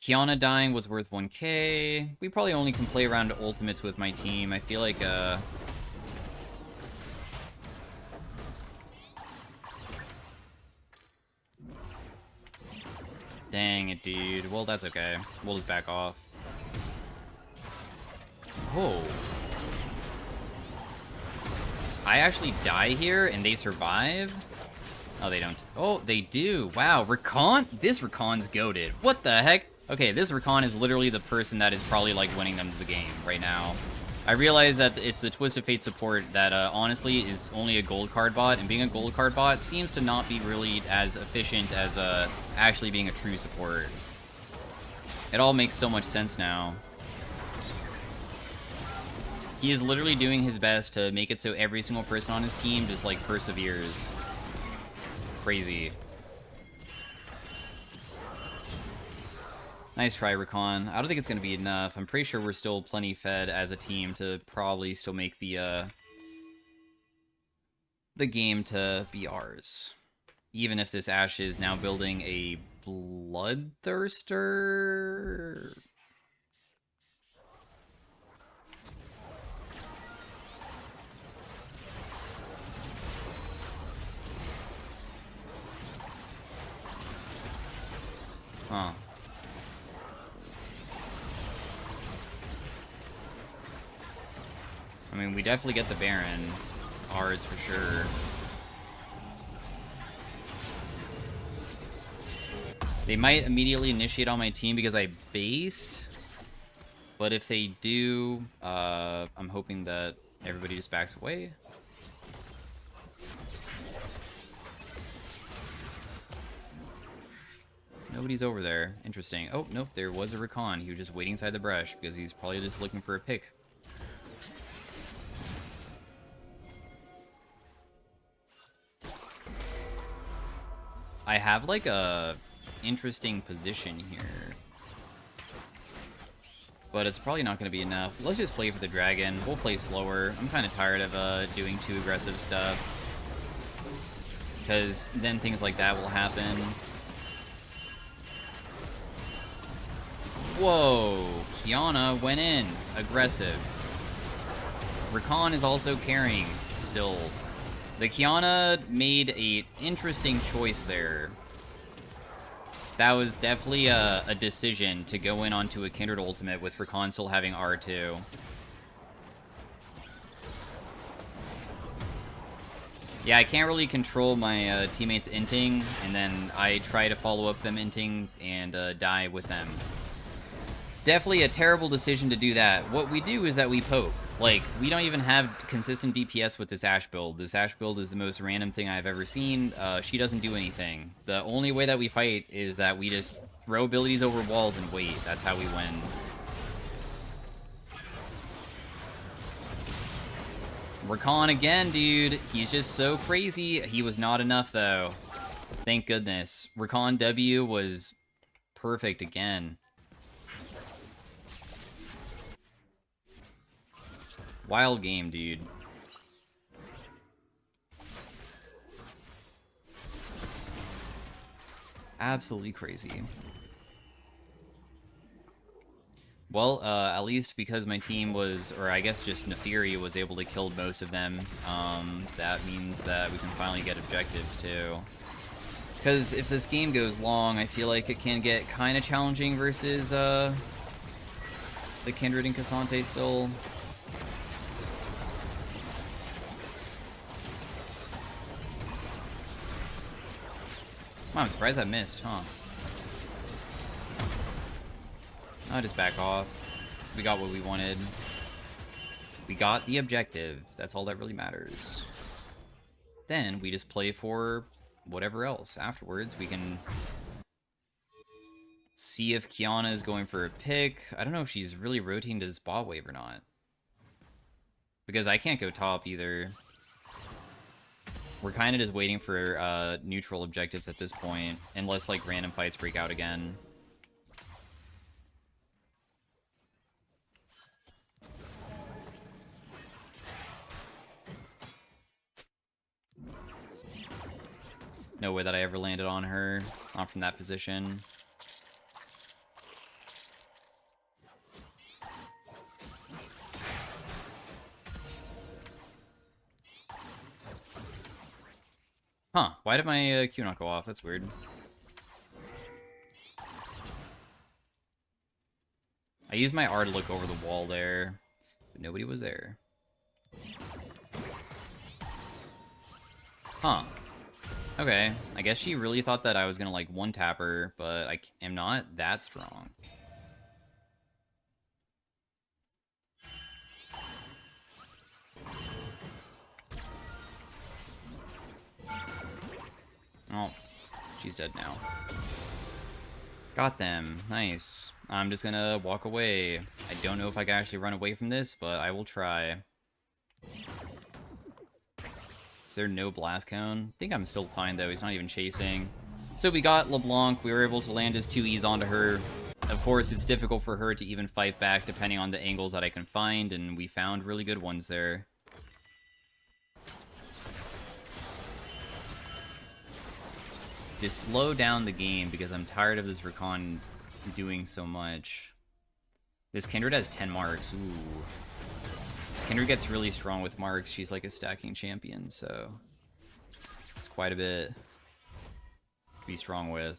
Kiana dying was worth 1k. We probably only can play around ultimates with my team. I feel like, dang it, dude. Well, that's okay. We'll just back off. Oh. I actually die here, and they survive? Oh, they don't. Oh, they do. Wow, Rakan? This Rakan's goated. What the heck? Okay, this Rakan is literally the person that is probably, like, winning them the game right now. I realize that it's the Twisted Fate support that, honestly, is only a gold card bot, and being a gold card bot seems to not be really as efficient as, actually being a true support. It all makes so much sense now. He is literally doing his best to make it so every single person on his team just, like, perseveres. Crazy. Nice try, Rakan. I don't think it's going to be enough. I'm pretty sure we're still plenty fed as a team to probably still make the game to be ours. Even if this Ashe is now building a Bloodthirster... Huh. I mean, we definitely get the Baron. It's ours for sure. They might immediately initiate on my team because I based. But if they do, I'm hoping that everybody just backs away. Nobody's over there. Interesting. Oh, nope, there was a Rakan. He was just waiting inside the brush because he's probably just looking for a pick. I have, like, a interesting position here. But it's probably not going to be enough. Let's just play for the dragon. We'll play slower. I'm kind of tired of doing too aggressive stuff. Because then things like that will happen. Whoa, Kiana went in. Aggressive. Rakan is also carrying still. The Kiana made an interesting choice there. That was definitely a decision to go in onto a Kindred ultimate with Rakan still having R2. Yeah, I can't really control my teammates inting, and then I try to follow up them inting and die with them. Definitely a terrible decision to do that. What we do is that we poke. Like, we don't even have consistent DPS with this Ashe build. This Ashe build is the most random thing I've ever seen. She doesn't do anything. The only way that we fight is that we just throw abilities over walls and wait. That's how we win. Rakan again, dude. He's just so crazy. He was not enough, though. Thank goodness. Rakan W was perfect again. Wild game, dude. Absolutely crazy. Well, at least because my team was, or I guess just Nefiri was able to kill most of them, that means that we can finally get objectives, too. Because if this game goes long, I feel like it can get kind of challenging versus, the Kindred and Cassante still. I'm surprised I missed, huh? I'll just back off. We got what we wanted. We got the objective. That's all that really matters. Then we just play for whatever else. Afterwards, we can see if Kiana is going for a pick. I don't know if she's really rotating to this bot wave or not. Because I can't go top either. We're kind of just waiting for neutral objectives at this point, unless like random fights break out again. No way that I ever landed on her. Not from that position. Huh, why did my Q not go off? That's weird. I used my R to look over the wall there, but nobody was there. Huh. Okay, I guess she really thought that I was gonna, like, one-tap her, but I am not that strong. Oh, she's dead now. Got them. Nice. I'm just gonna walk away. I don't know if I can actually run away from this, but I will try. Is there no blast cone? I think I'm still fine, though. He's not even chasing. So we got LeBlanc. We were able to land his 2Es onto her. Of course, it's difficult for her to even fight back, depending on the angles that I can find, and we found really good ones there. Just slow down the game, because I'm tired of this Rakan doing so much. This Kindred has 10 marks. Ooh. Kindred gets really strong with marks. She's like a stacking champion, so it's quite a bit to be strong with.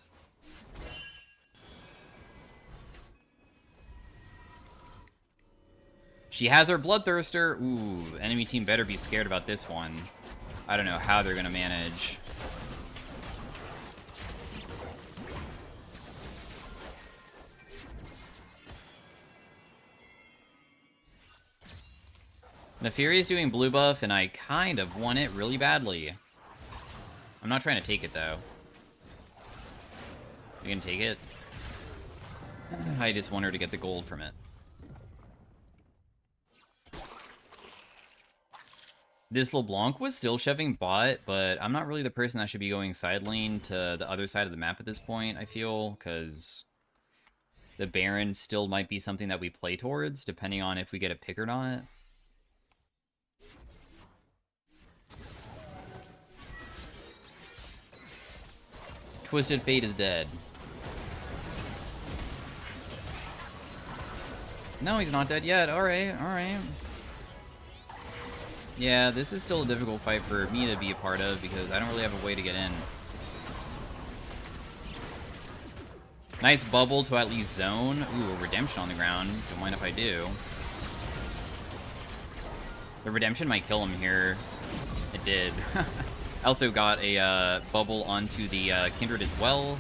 She has her Bloodthirster. Ooh, enemy team better be scared about this one. I don't know how they're gonna manage. Neferi is doing blue buff, and I kind of won it really badly. I'm not trying to take it, though. You can take it? I just want her to get the gold from it. This LeBlanc was still shoving bot, but I'm not really the person that should be going side lane to the other side of the map at this point, I feel, because the Baron still might be something that we play towards, depending on if we get a pick or not. Twisted Fate is dead. No, he's not dead yet. Alright, alright. Yeah, this is still a difficult fight for me to be a part of because I don't really have a way to get in. Nice bubble to at least zone. Ooh, a redemption on the ground. Don't mind if I do. The redemption might kill him here. It did. I also got a bubble onto the Kindred as well.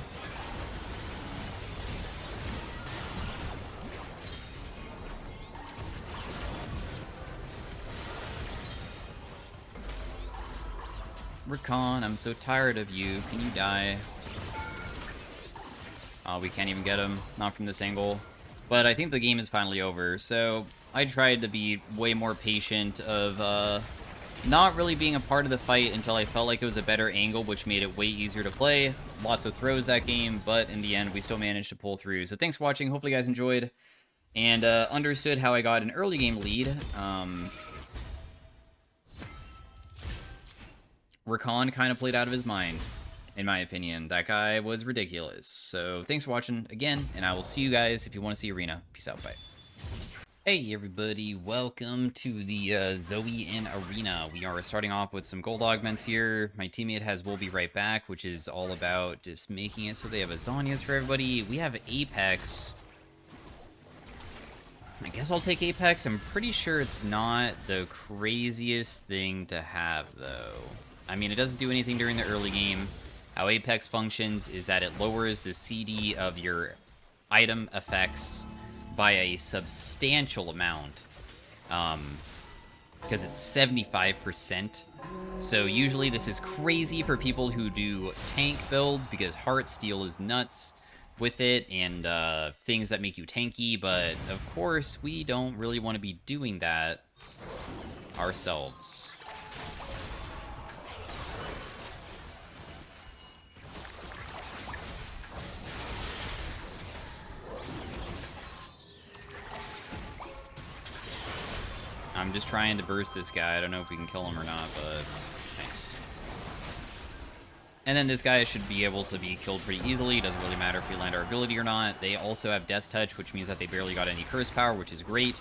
Rakan, I'm so tired of you. Can you die? Oh, we can't even get him. Not from this angle. But I think the game is finally over. So I tried to be way more patient of not really being a part of the fight until I felt like it was a better angle, which made it way easier to play. Lots of throws that game, but in the end, we still managed to pull through. So thanks for watching. Hopefully you guys enjoyed and understood how I got an early game lead. Rakan kind of played out of his mind, in my opinion. That guy was ridiculous. So thanks for watching again, and I will see you guys if you want to see Arena. Peace out. Bye. Hey everybody, welcome to the Zoe in Arena. We are starting off with some gold augments here. My teammate has We'll Be Right Back, which is all about just making it so they have a Zhonya's for everybody. We have Apex. I guess I'll take Apex. I'm pretty sure it's not the craziest thing to have, though. I mean, it doesn't do anything during the early game. How Apex functions is that it lowers the CD of your item effects by a substantial amount, because it's 75%. So usually this is crazy for people who do tank builds, because Heartsteel is nuts with it, and things that make you tanky, but of course we don't really want to be doing that ourselves. I'm just trying to burst this guy. I don't know if we can kill him or not, but thanks. And then this guy should be able to be killed pretty easily. Doesn't really matter if we land our ability or not. They also have Death Touch, which means that they barely got any curse power, which is great.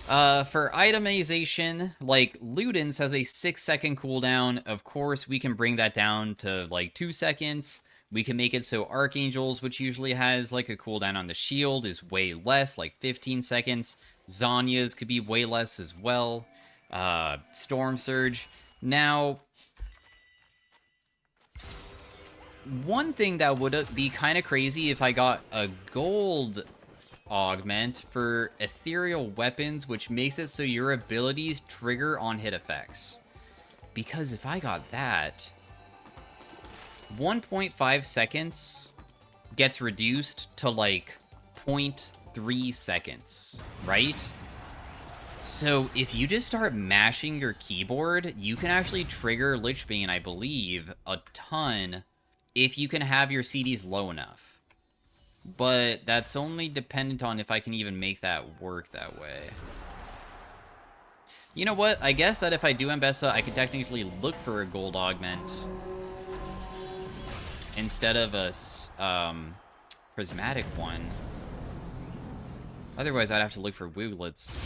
For itemization, like, Ludens has a 6-second cooldown. Of course, we can bring that down to, like, 2 seconds. We can make it so Archangels, which usually has, like, a cooldown on the shield, is way less, like 15 seconds. Zanya's could be way less as well. Storm Surge. Now, one thing that would be kind of crazy if I got a gold augment for ethereal weapons, which makes it so your abilities trigger on hit effects. Because if I got that, 1.5 seconds gets reduced to like 0.3 seconds, right? So if you just start mashing your keyboard, you can actually trigger Lich Bane, I believe, a ton if you can have your CDs low enough. But that's only dependent on if I can even make that work that way. You know what? I guess that if I do Mbessa, I could technically look for a gold augment instead of a prismatic one. Otherwise, I'd have to look for Wooglets.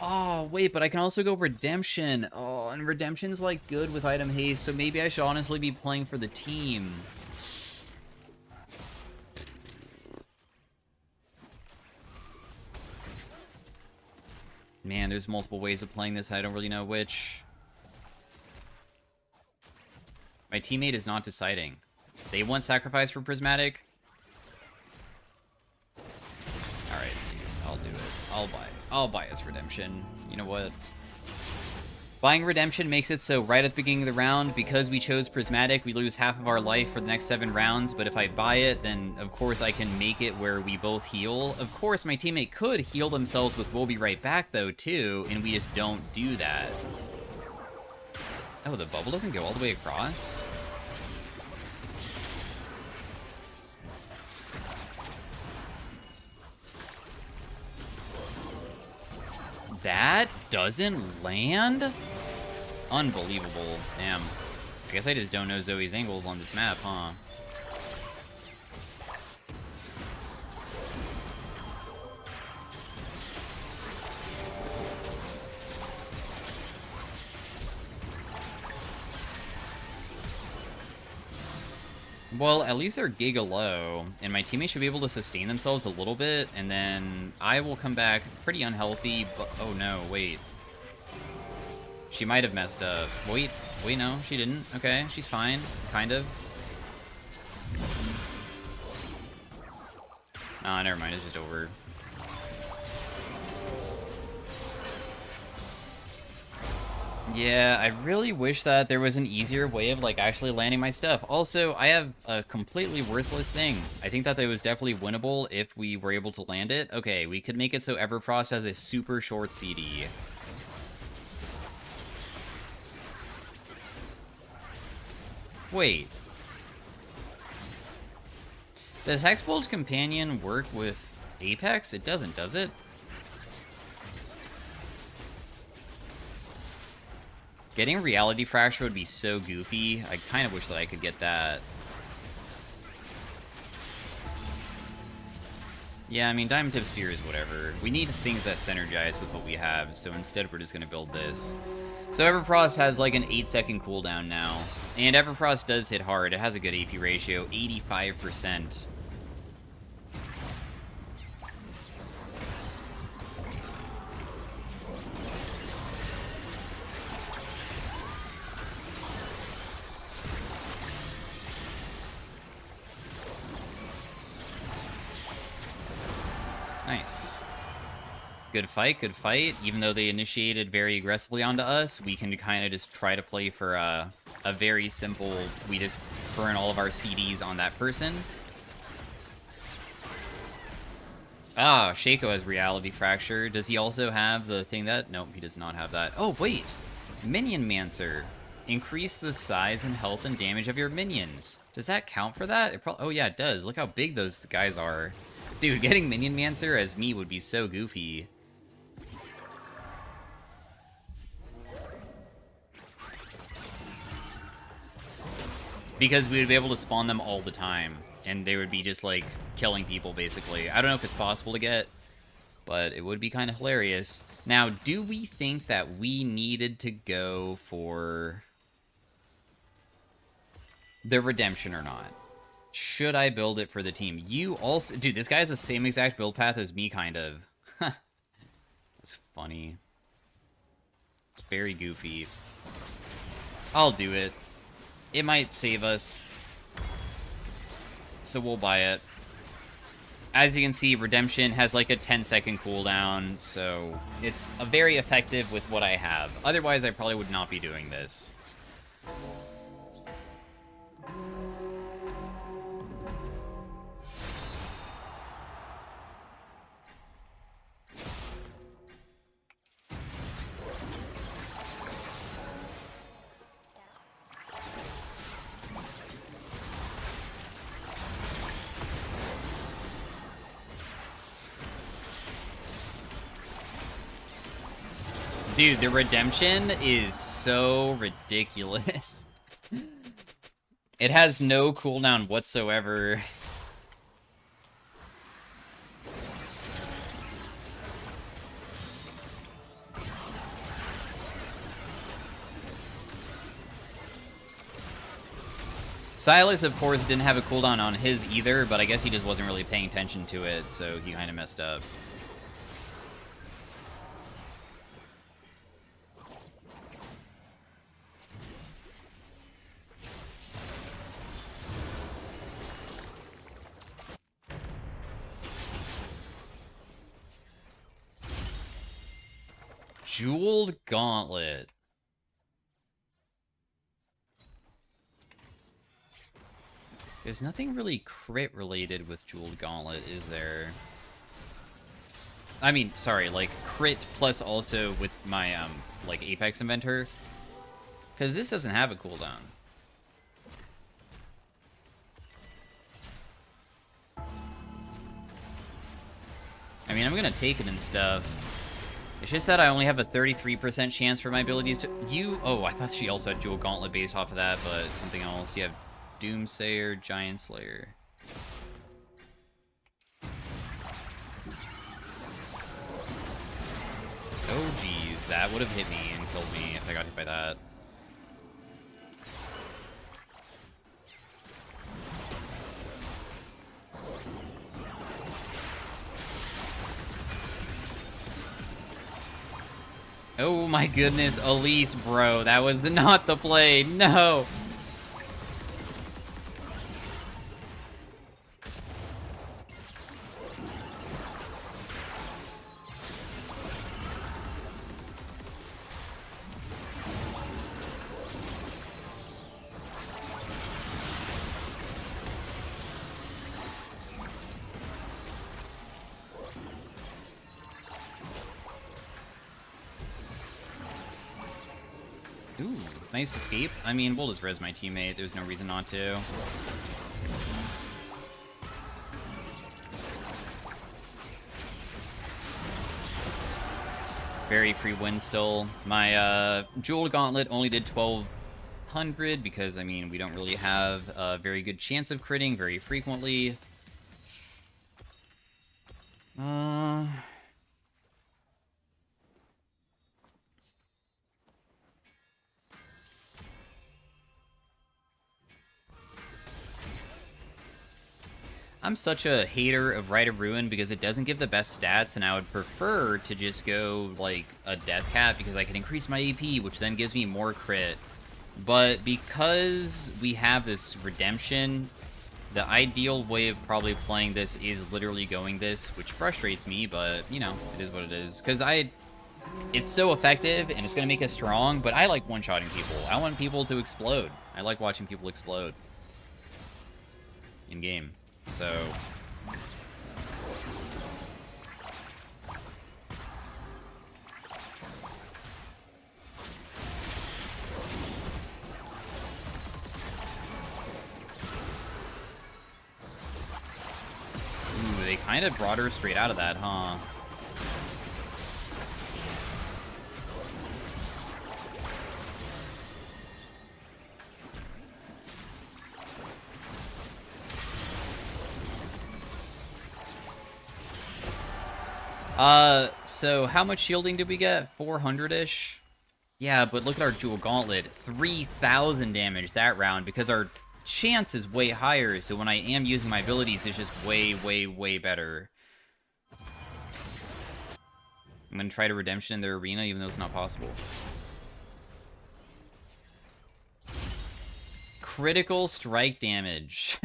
Oh, wait, but I can also go Redemption. Oh, and Redemption's, like, good with item haste, so maybe I should honestly be playing for the team. Man, there's multiple ways of playing this. I don't really know which. My teammate is not deciding. They want sacrifice for Prismatic. Alright, I'll do it. I'll buy us Redemption. You know what? Buying Redemption makes it so right at the beginning of the round, because we chose Prismatic, we lose half of our life for the next 7 rounds, but if I buy it, then of course I can make it where we both heal. Of course, my teammate could heal themselves with We'll Be Right Back, though, too, and we just don't do that. Oh, the bubble doesn't go all the way across? That doesn't land? Unbelievable. Damn. I guess I just don't know Zoe's angles on this map, huh? Well, at least they're giga low, and my teammates should be able to sustain themselves a little bit, and then I will come back pretty unhealthy, but... Oh no, wait. She might have messed up. Wait, no, she didn't. Okay, she's fine, kind of. Ah, never mind, it's just over. Yeah, I really wish that there was an easier way of, like, actually landing my stuff. Also, I have a completely worthless thing. I think that it was definitely winnable if we were able to land it. Okay, we could make it so Everfrost has a super short CD. Wait. Does Hexbolt Companion work with Apex? It doesn't, does it? Getting Reality Fracture would be so goofy. I kind of wish that I could get that. Yeah, I mean, Diamond Tip Sphere is whatever. We need things that synergize with what we have, so instead we're just going to build this. So Everfrost has like an 8-second cooldown now. And Everfrost does hit hard. It has a good AP ratio, 85%. Nice. Good fight, good fight. Even though they initiated very aggressively onto us, we can kind of just try to play for a very simple, we just burn all of our CDs on that person. Ah, Shaco has Reality Fracture. Does he also have the thing that... Nope, he does not have that. Oh, wait! Minion Mancer. Increase the size and health and damage of your minions. Does that count for that? Oh, yeah, it does. Look how big those guys are. Dude, getting Minion Mancer as me would be so goofy. because we would be able to spawn them all the time, and they would be just, like, killing people, basically. I don't know if it's possible to get, but it would be kind of hilarious. Now, do we think that we needed to go for the redemption or not? Should I build it for the team? You also... Dude, this guy has the same exact build path as me, kind of. That's funny. It's very goofy. I'll do it. It might save us. So we'll buy it. As you can see, Redemption has like a 10-second cooldown, so it's very effective with what I have. Otherwise, I probably would not be doing this. Dude, the Redemption is so ridiculous. It has no cooldown whatsoever. Silas, of course, didn't have a cooldown on his either, but I guess he just wasn't really paying attention to it, so he kind of messed up. Jeweled Gauntlet. There's nothing really crit related with Jeweled Gauntlet, is there? I mean, sorry, like crit plus also with my like Apex Inventor, because this doesn't have a cooldown. I mean, I'm gonna take it and stuff. It's just that I only have a 33% chance for my abilities to... Oh, I thought she also had Jewel Gauntlet based off of that, but it's something else. You have Doomsayer, Giant Slayer. Oh, geez. That would have hit me and killed me if I got hit by that. Oh my goodness, Elise, bro. That was not the play. No. Ooh, nice escape. I mean, we'll just res my teammate. There's no reason not to. Very free win still. My Jeweled Gauntlet only did 1200 because, I mean, we don't really have a very good chance of critting very frequently. I'm such a hater of Rite of Ruin because it doesn't give the best stats, and I would prefer to just go, like, a Death Cap because I can increase my AP, which then gives me more crit. But because we have this Redemption, the ideal way of probably playing this is literally going this, which frustrates me, but, you know, it is what it is. Because it's so effective, and it's going to make us strong, but I like one-shotting people. I want people to explode. I like watching people explode in-game. So... Ooh, they kind of brought her straight out of that, huh? So how much shielding did we get? 400-ish? Yeah, but look at our Jewel Gauntlet. 3,000 damage that round because our chance is way higher, so when I am using my abilities, it's just way, way, way better. I'm gonna try to Redemption in their arena, even though it's not possible. Critical strike damage.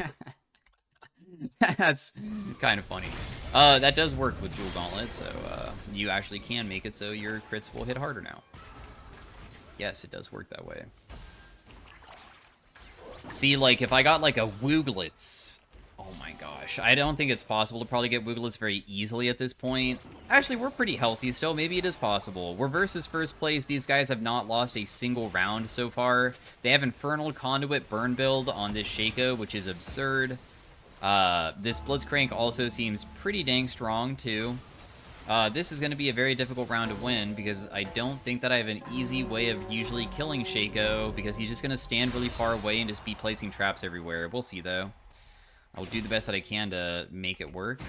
That's kind of funny. That does work with Jewel Gauntlet, so you actually can make it so your crits will hit harder now. Yes, it does work that way. See, like, if I got, like, a Wooglets... Oh my gosh. I don't think it's possible to probably get Wooglets very easily at this point. Actually, we're pretty healthy still. Maybe it is possible. We're versus first place. These guys have not lost a single round so far. They have Infernal Conduit burn build on this Shaco, which is absurd. This Blitzcrank also seems pretty dang strong, too. This is going to be a very difficult round to win, because I don't think that I have an easy way of usually killing Shaco, because he's just going to stand really far away and just be placing traps everywhere. We'll see, though. I'll do the best that I can to make it work.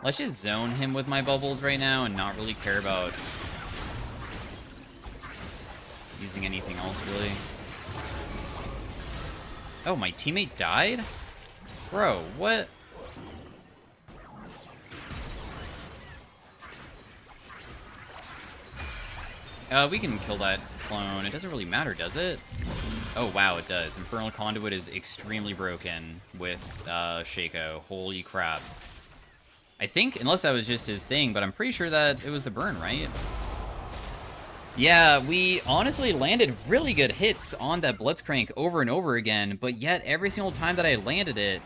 Let's just zone him with my bubbles right now and not really care about using anything else, really. Oh, my teammate died? Bro, what? We can kill that clone. It doesn't really matter, does it? Oh, wow, it does. Infernal Conduit is extremely broken with Shaco. Holy crap. I think, unless that was just his thing, but I'm pretty sure that it was the burn, right? Yeah, we honestly landed really good hits on that Blitzcrank over and over again, but yet every single time that I landed it,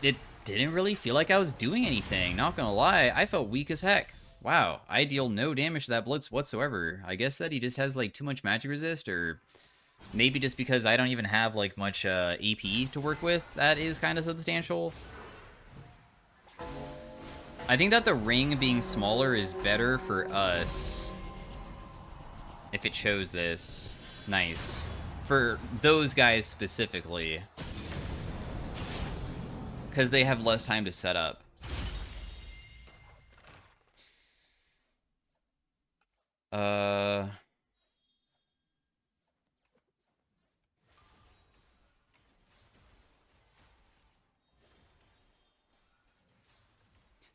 it didn't really feel like I was doing anything. Not gonna lie, I felt weak as heck. Wow, I deal no damage to that Blitz whatsoever. I guess that he just has, like, too much magic resist, or maybe just because I don't even have, like, much AP to work with. That is kind of substantial. I think that the ring being smaller is better for us if it shows this. Nice. For those guys specifically. Because they have less time to set up.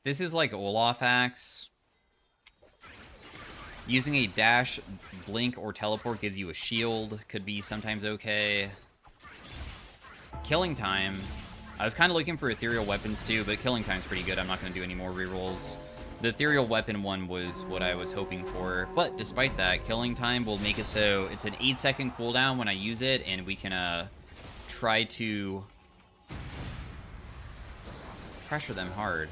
This is like Olaf Axe. Using a dash, blink, or teleport gives you a shield. Could be sometimes okay. Killing Time. I was kind of looking for ethereal weapons too, but Killing Time's pretty good. I'm not going to do any more rerolls. The ethereal weapon one was what I was hoping for. But despite that, Killing Time will make it so it's an 8-second cooldown when I use it, and we can try to pressure them hard.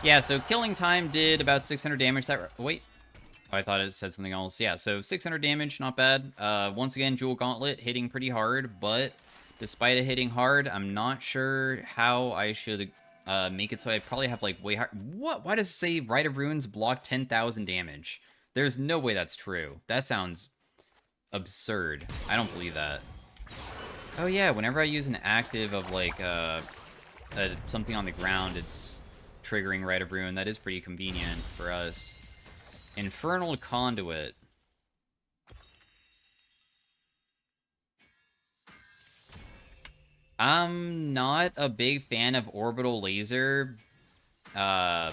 Yeah, so Killing Time did about 600 damage. Wait. Oh, I thought it said something else. Yeah, so 600 damage, not bad. Once again, Jewel Gauntlet hitting pretty hard, but despite it hitting hard, I'm not sure how I should make it so I probably have, like, way higher. What? Why does it say Rite of Runes block 10,000 damage? There's no way that's true. That sounds absurd. I don't believe that. Oh, yeah, whenever I use an active of, like, something on the ground, it's triggering Rite of Ruin. That is pretty convenient for us. Infernal Conduit. I'm not a big fan of Orbital Laser, but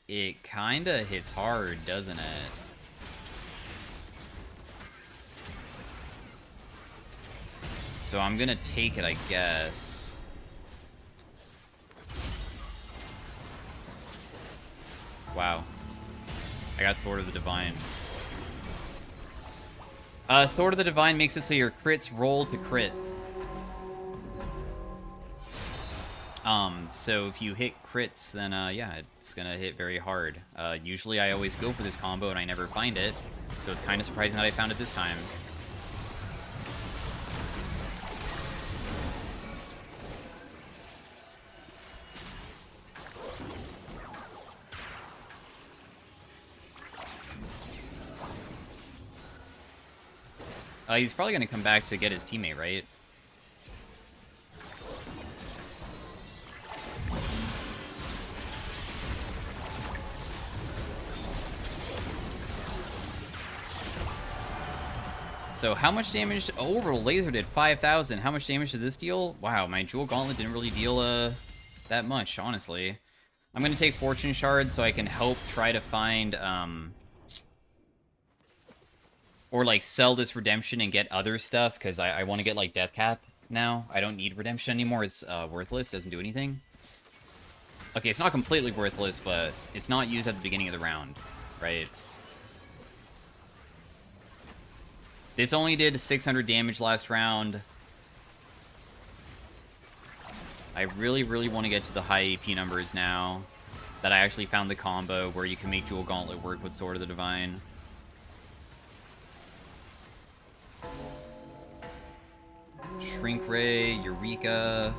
it kinda hits hard, doesn't it? So I'm gonna take it, I guess. Wow. I got Sword of the Divine. Sword of the Divine makes it so your crits roll to crit. So if you hit crits, then, yeah, it's gonna hit very hard. Usually I always go for this combo and I never find it, so it's kind of surprising that I found it this time. He's probably gonna come back to get his teammate, right? So how much damage? Oh, Orbital Laser did 5,000. How much damage did this deal? Wow, my Jewel Gauntlet didn't really deal that much, honestly. I'm gonna take Fortune Shard so I can help try to find or like sell this Redemption and get other stuff, because I want to get like Death Cap now. I don't need Redemption anymore. It's worthless. Doesn't do anything. Okay, it's not completely worthless, but it's not used at the beginning of the round, right? This only did 600 damage last round. I really, really want to get to the high AP numbers now that I actually found the combo where you can make Jewel Gauntlet work with Sword of the Divine. Shrink Ray, Eureka.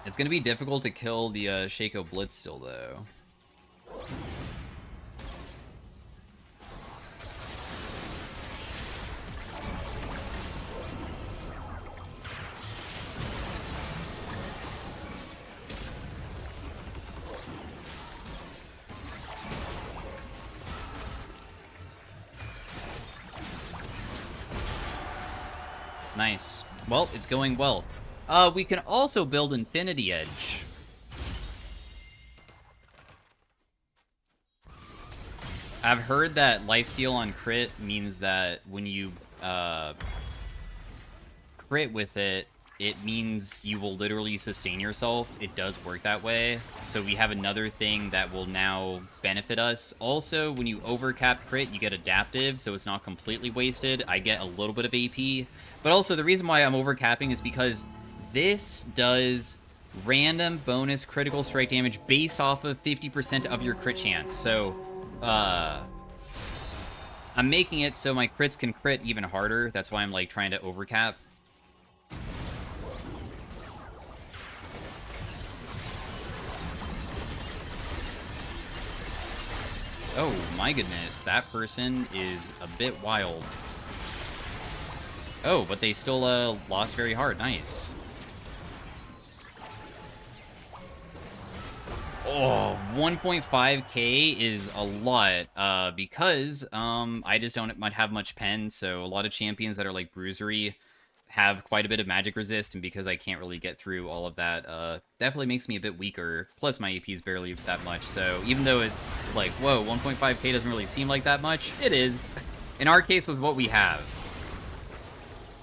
It's going to be difficult to kill the Shaco Blitz still, though. Nice. Well, it's going well. We can also build Infinity Edge. I've heard that lifesteal on crit means that when you crit with it, it means you will literally sustain yourself. It does work that way. So we have another thing that will now benefit us. Also, when you overcap crit, you get adaptive, so it's not completely wasted. I get a little bit of AP. But also, the reason why I'm overcapping is because this does random bonus critical strike damage based off of 50% of your crit chance. So, I'm making it so my crits can crit even harder. That's why I'm, like, trying to overcap. Oh my goodness, that person is a bit wild. Oh, but they still lost very hard. Nice. Oh, 1.5k is a lot, because I just don't have much pen, so a lot of champions that are like bruisery have quite a bit of magic resist, and because I can't really get through all of that, definitely makes me a bit weaker. Plus my AP is barely that much, so even though it's like, whoa, 1.5k doesn't really seem like that much, it is. In our case, with what we have.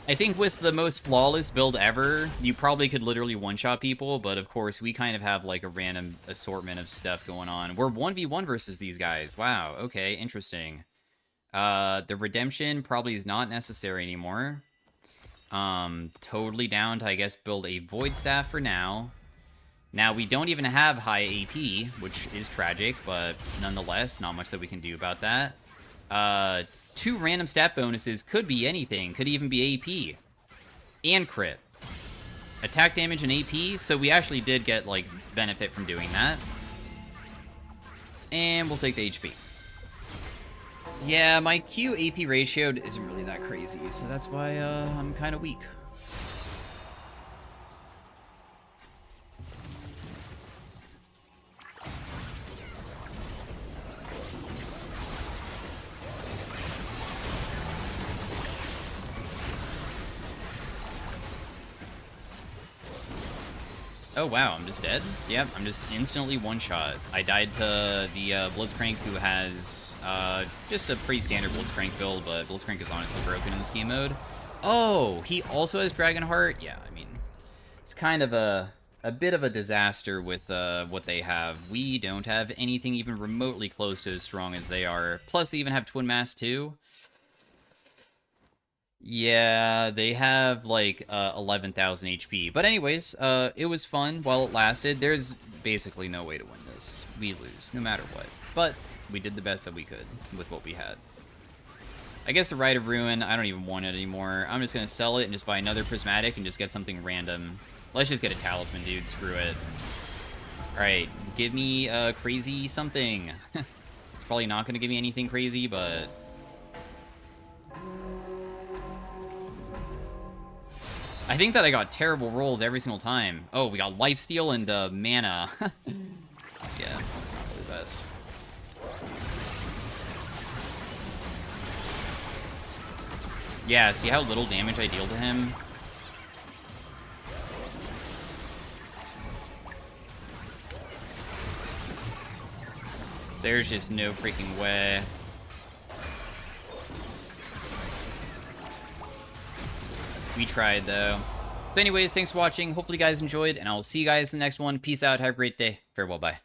I think with the most flawless build ever, you probably could literally one-shot people, but of course, we kind of have like a random assortment of stuff going on. We're 1v1 versus these guys. Wow, okay, interesting. The Redemption probably is not necessary anymore. Totally down to, I guess, build a Void Staff for now. Now, we don't even have high AP, which is tragic, but nonetheless, not much that we can do about that. 2 random stat bonuses could be anything. Could even be AP. And crit. Attack damage and AP, so we actually did get, like, benefit from doing that. And we'll take the HP. Yeah, my Q AP ratio isn't really that crazy, so that's why I'm kind of weak. Oh wow, I'm just dead? Yep, I'm just instantly one-shot. I died to the Blitzcrank, who has just a pretty standard Blitzcrank build, but Blitzcrank is honestly broken in this game mode. Oh, he also has Dragonheart? Yeah, I mean, it's kind of a a bit of a disaster with what they have. We don't have anything even remotely close to as strong as they are. Plus, they even have Twin Mass too. Yeah, they have like 11,000 HP. But anyways, it was fun while it lasted. There's basically no way to win this. We lose, no matter what. But we did the best that we could with what we had. I guess the Rite of Ruin, I don't even want it anymore. I'm just going to sell it and just buy another Prismatic and just get something random. Let's just get a Talisman, dude. Screw it. Alright, give me a crazy something. It's probably not going to give me anything crazy, but... I think that I got terrible rolls every single time. Oh, we got Lifesteal and Mana. Yeah, that's not really the best. Yeah, see how little damage I deal to him? There's just no freaking way. We tried, though. So anyways, thanks for watching. Hopefully you guys enjoyed, and I'll see you guys in the next one. Peace out. Have a great day. Farewell. Bye.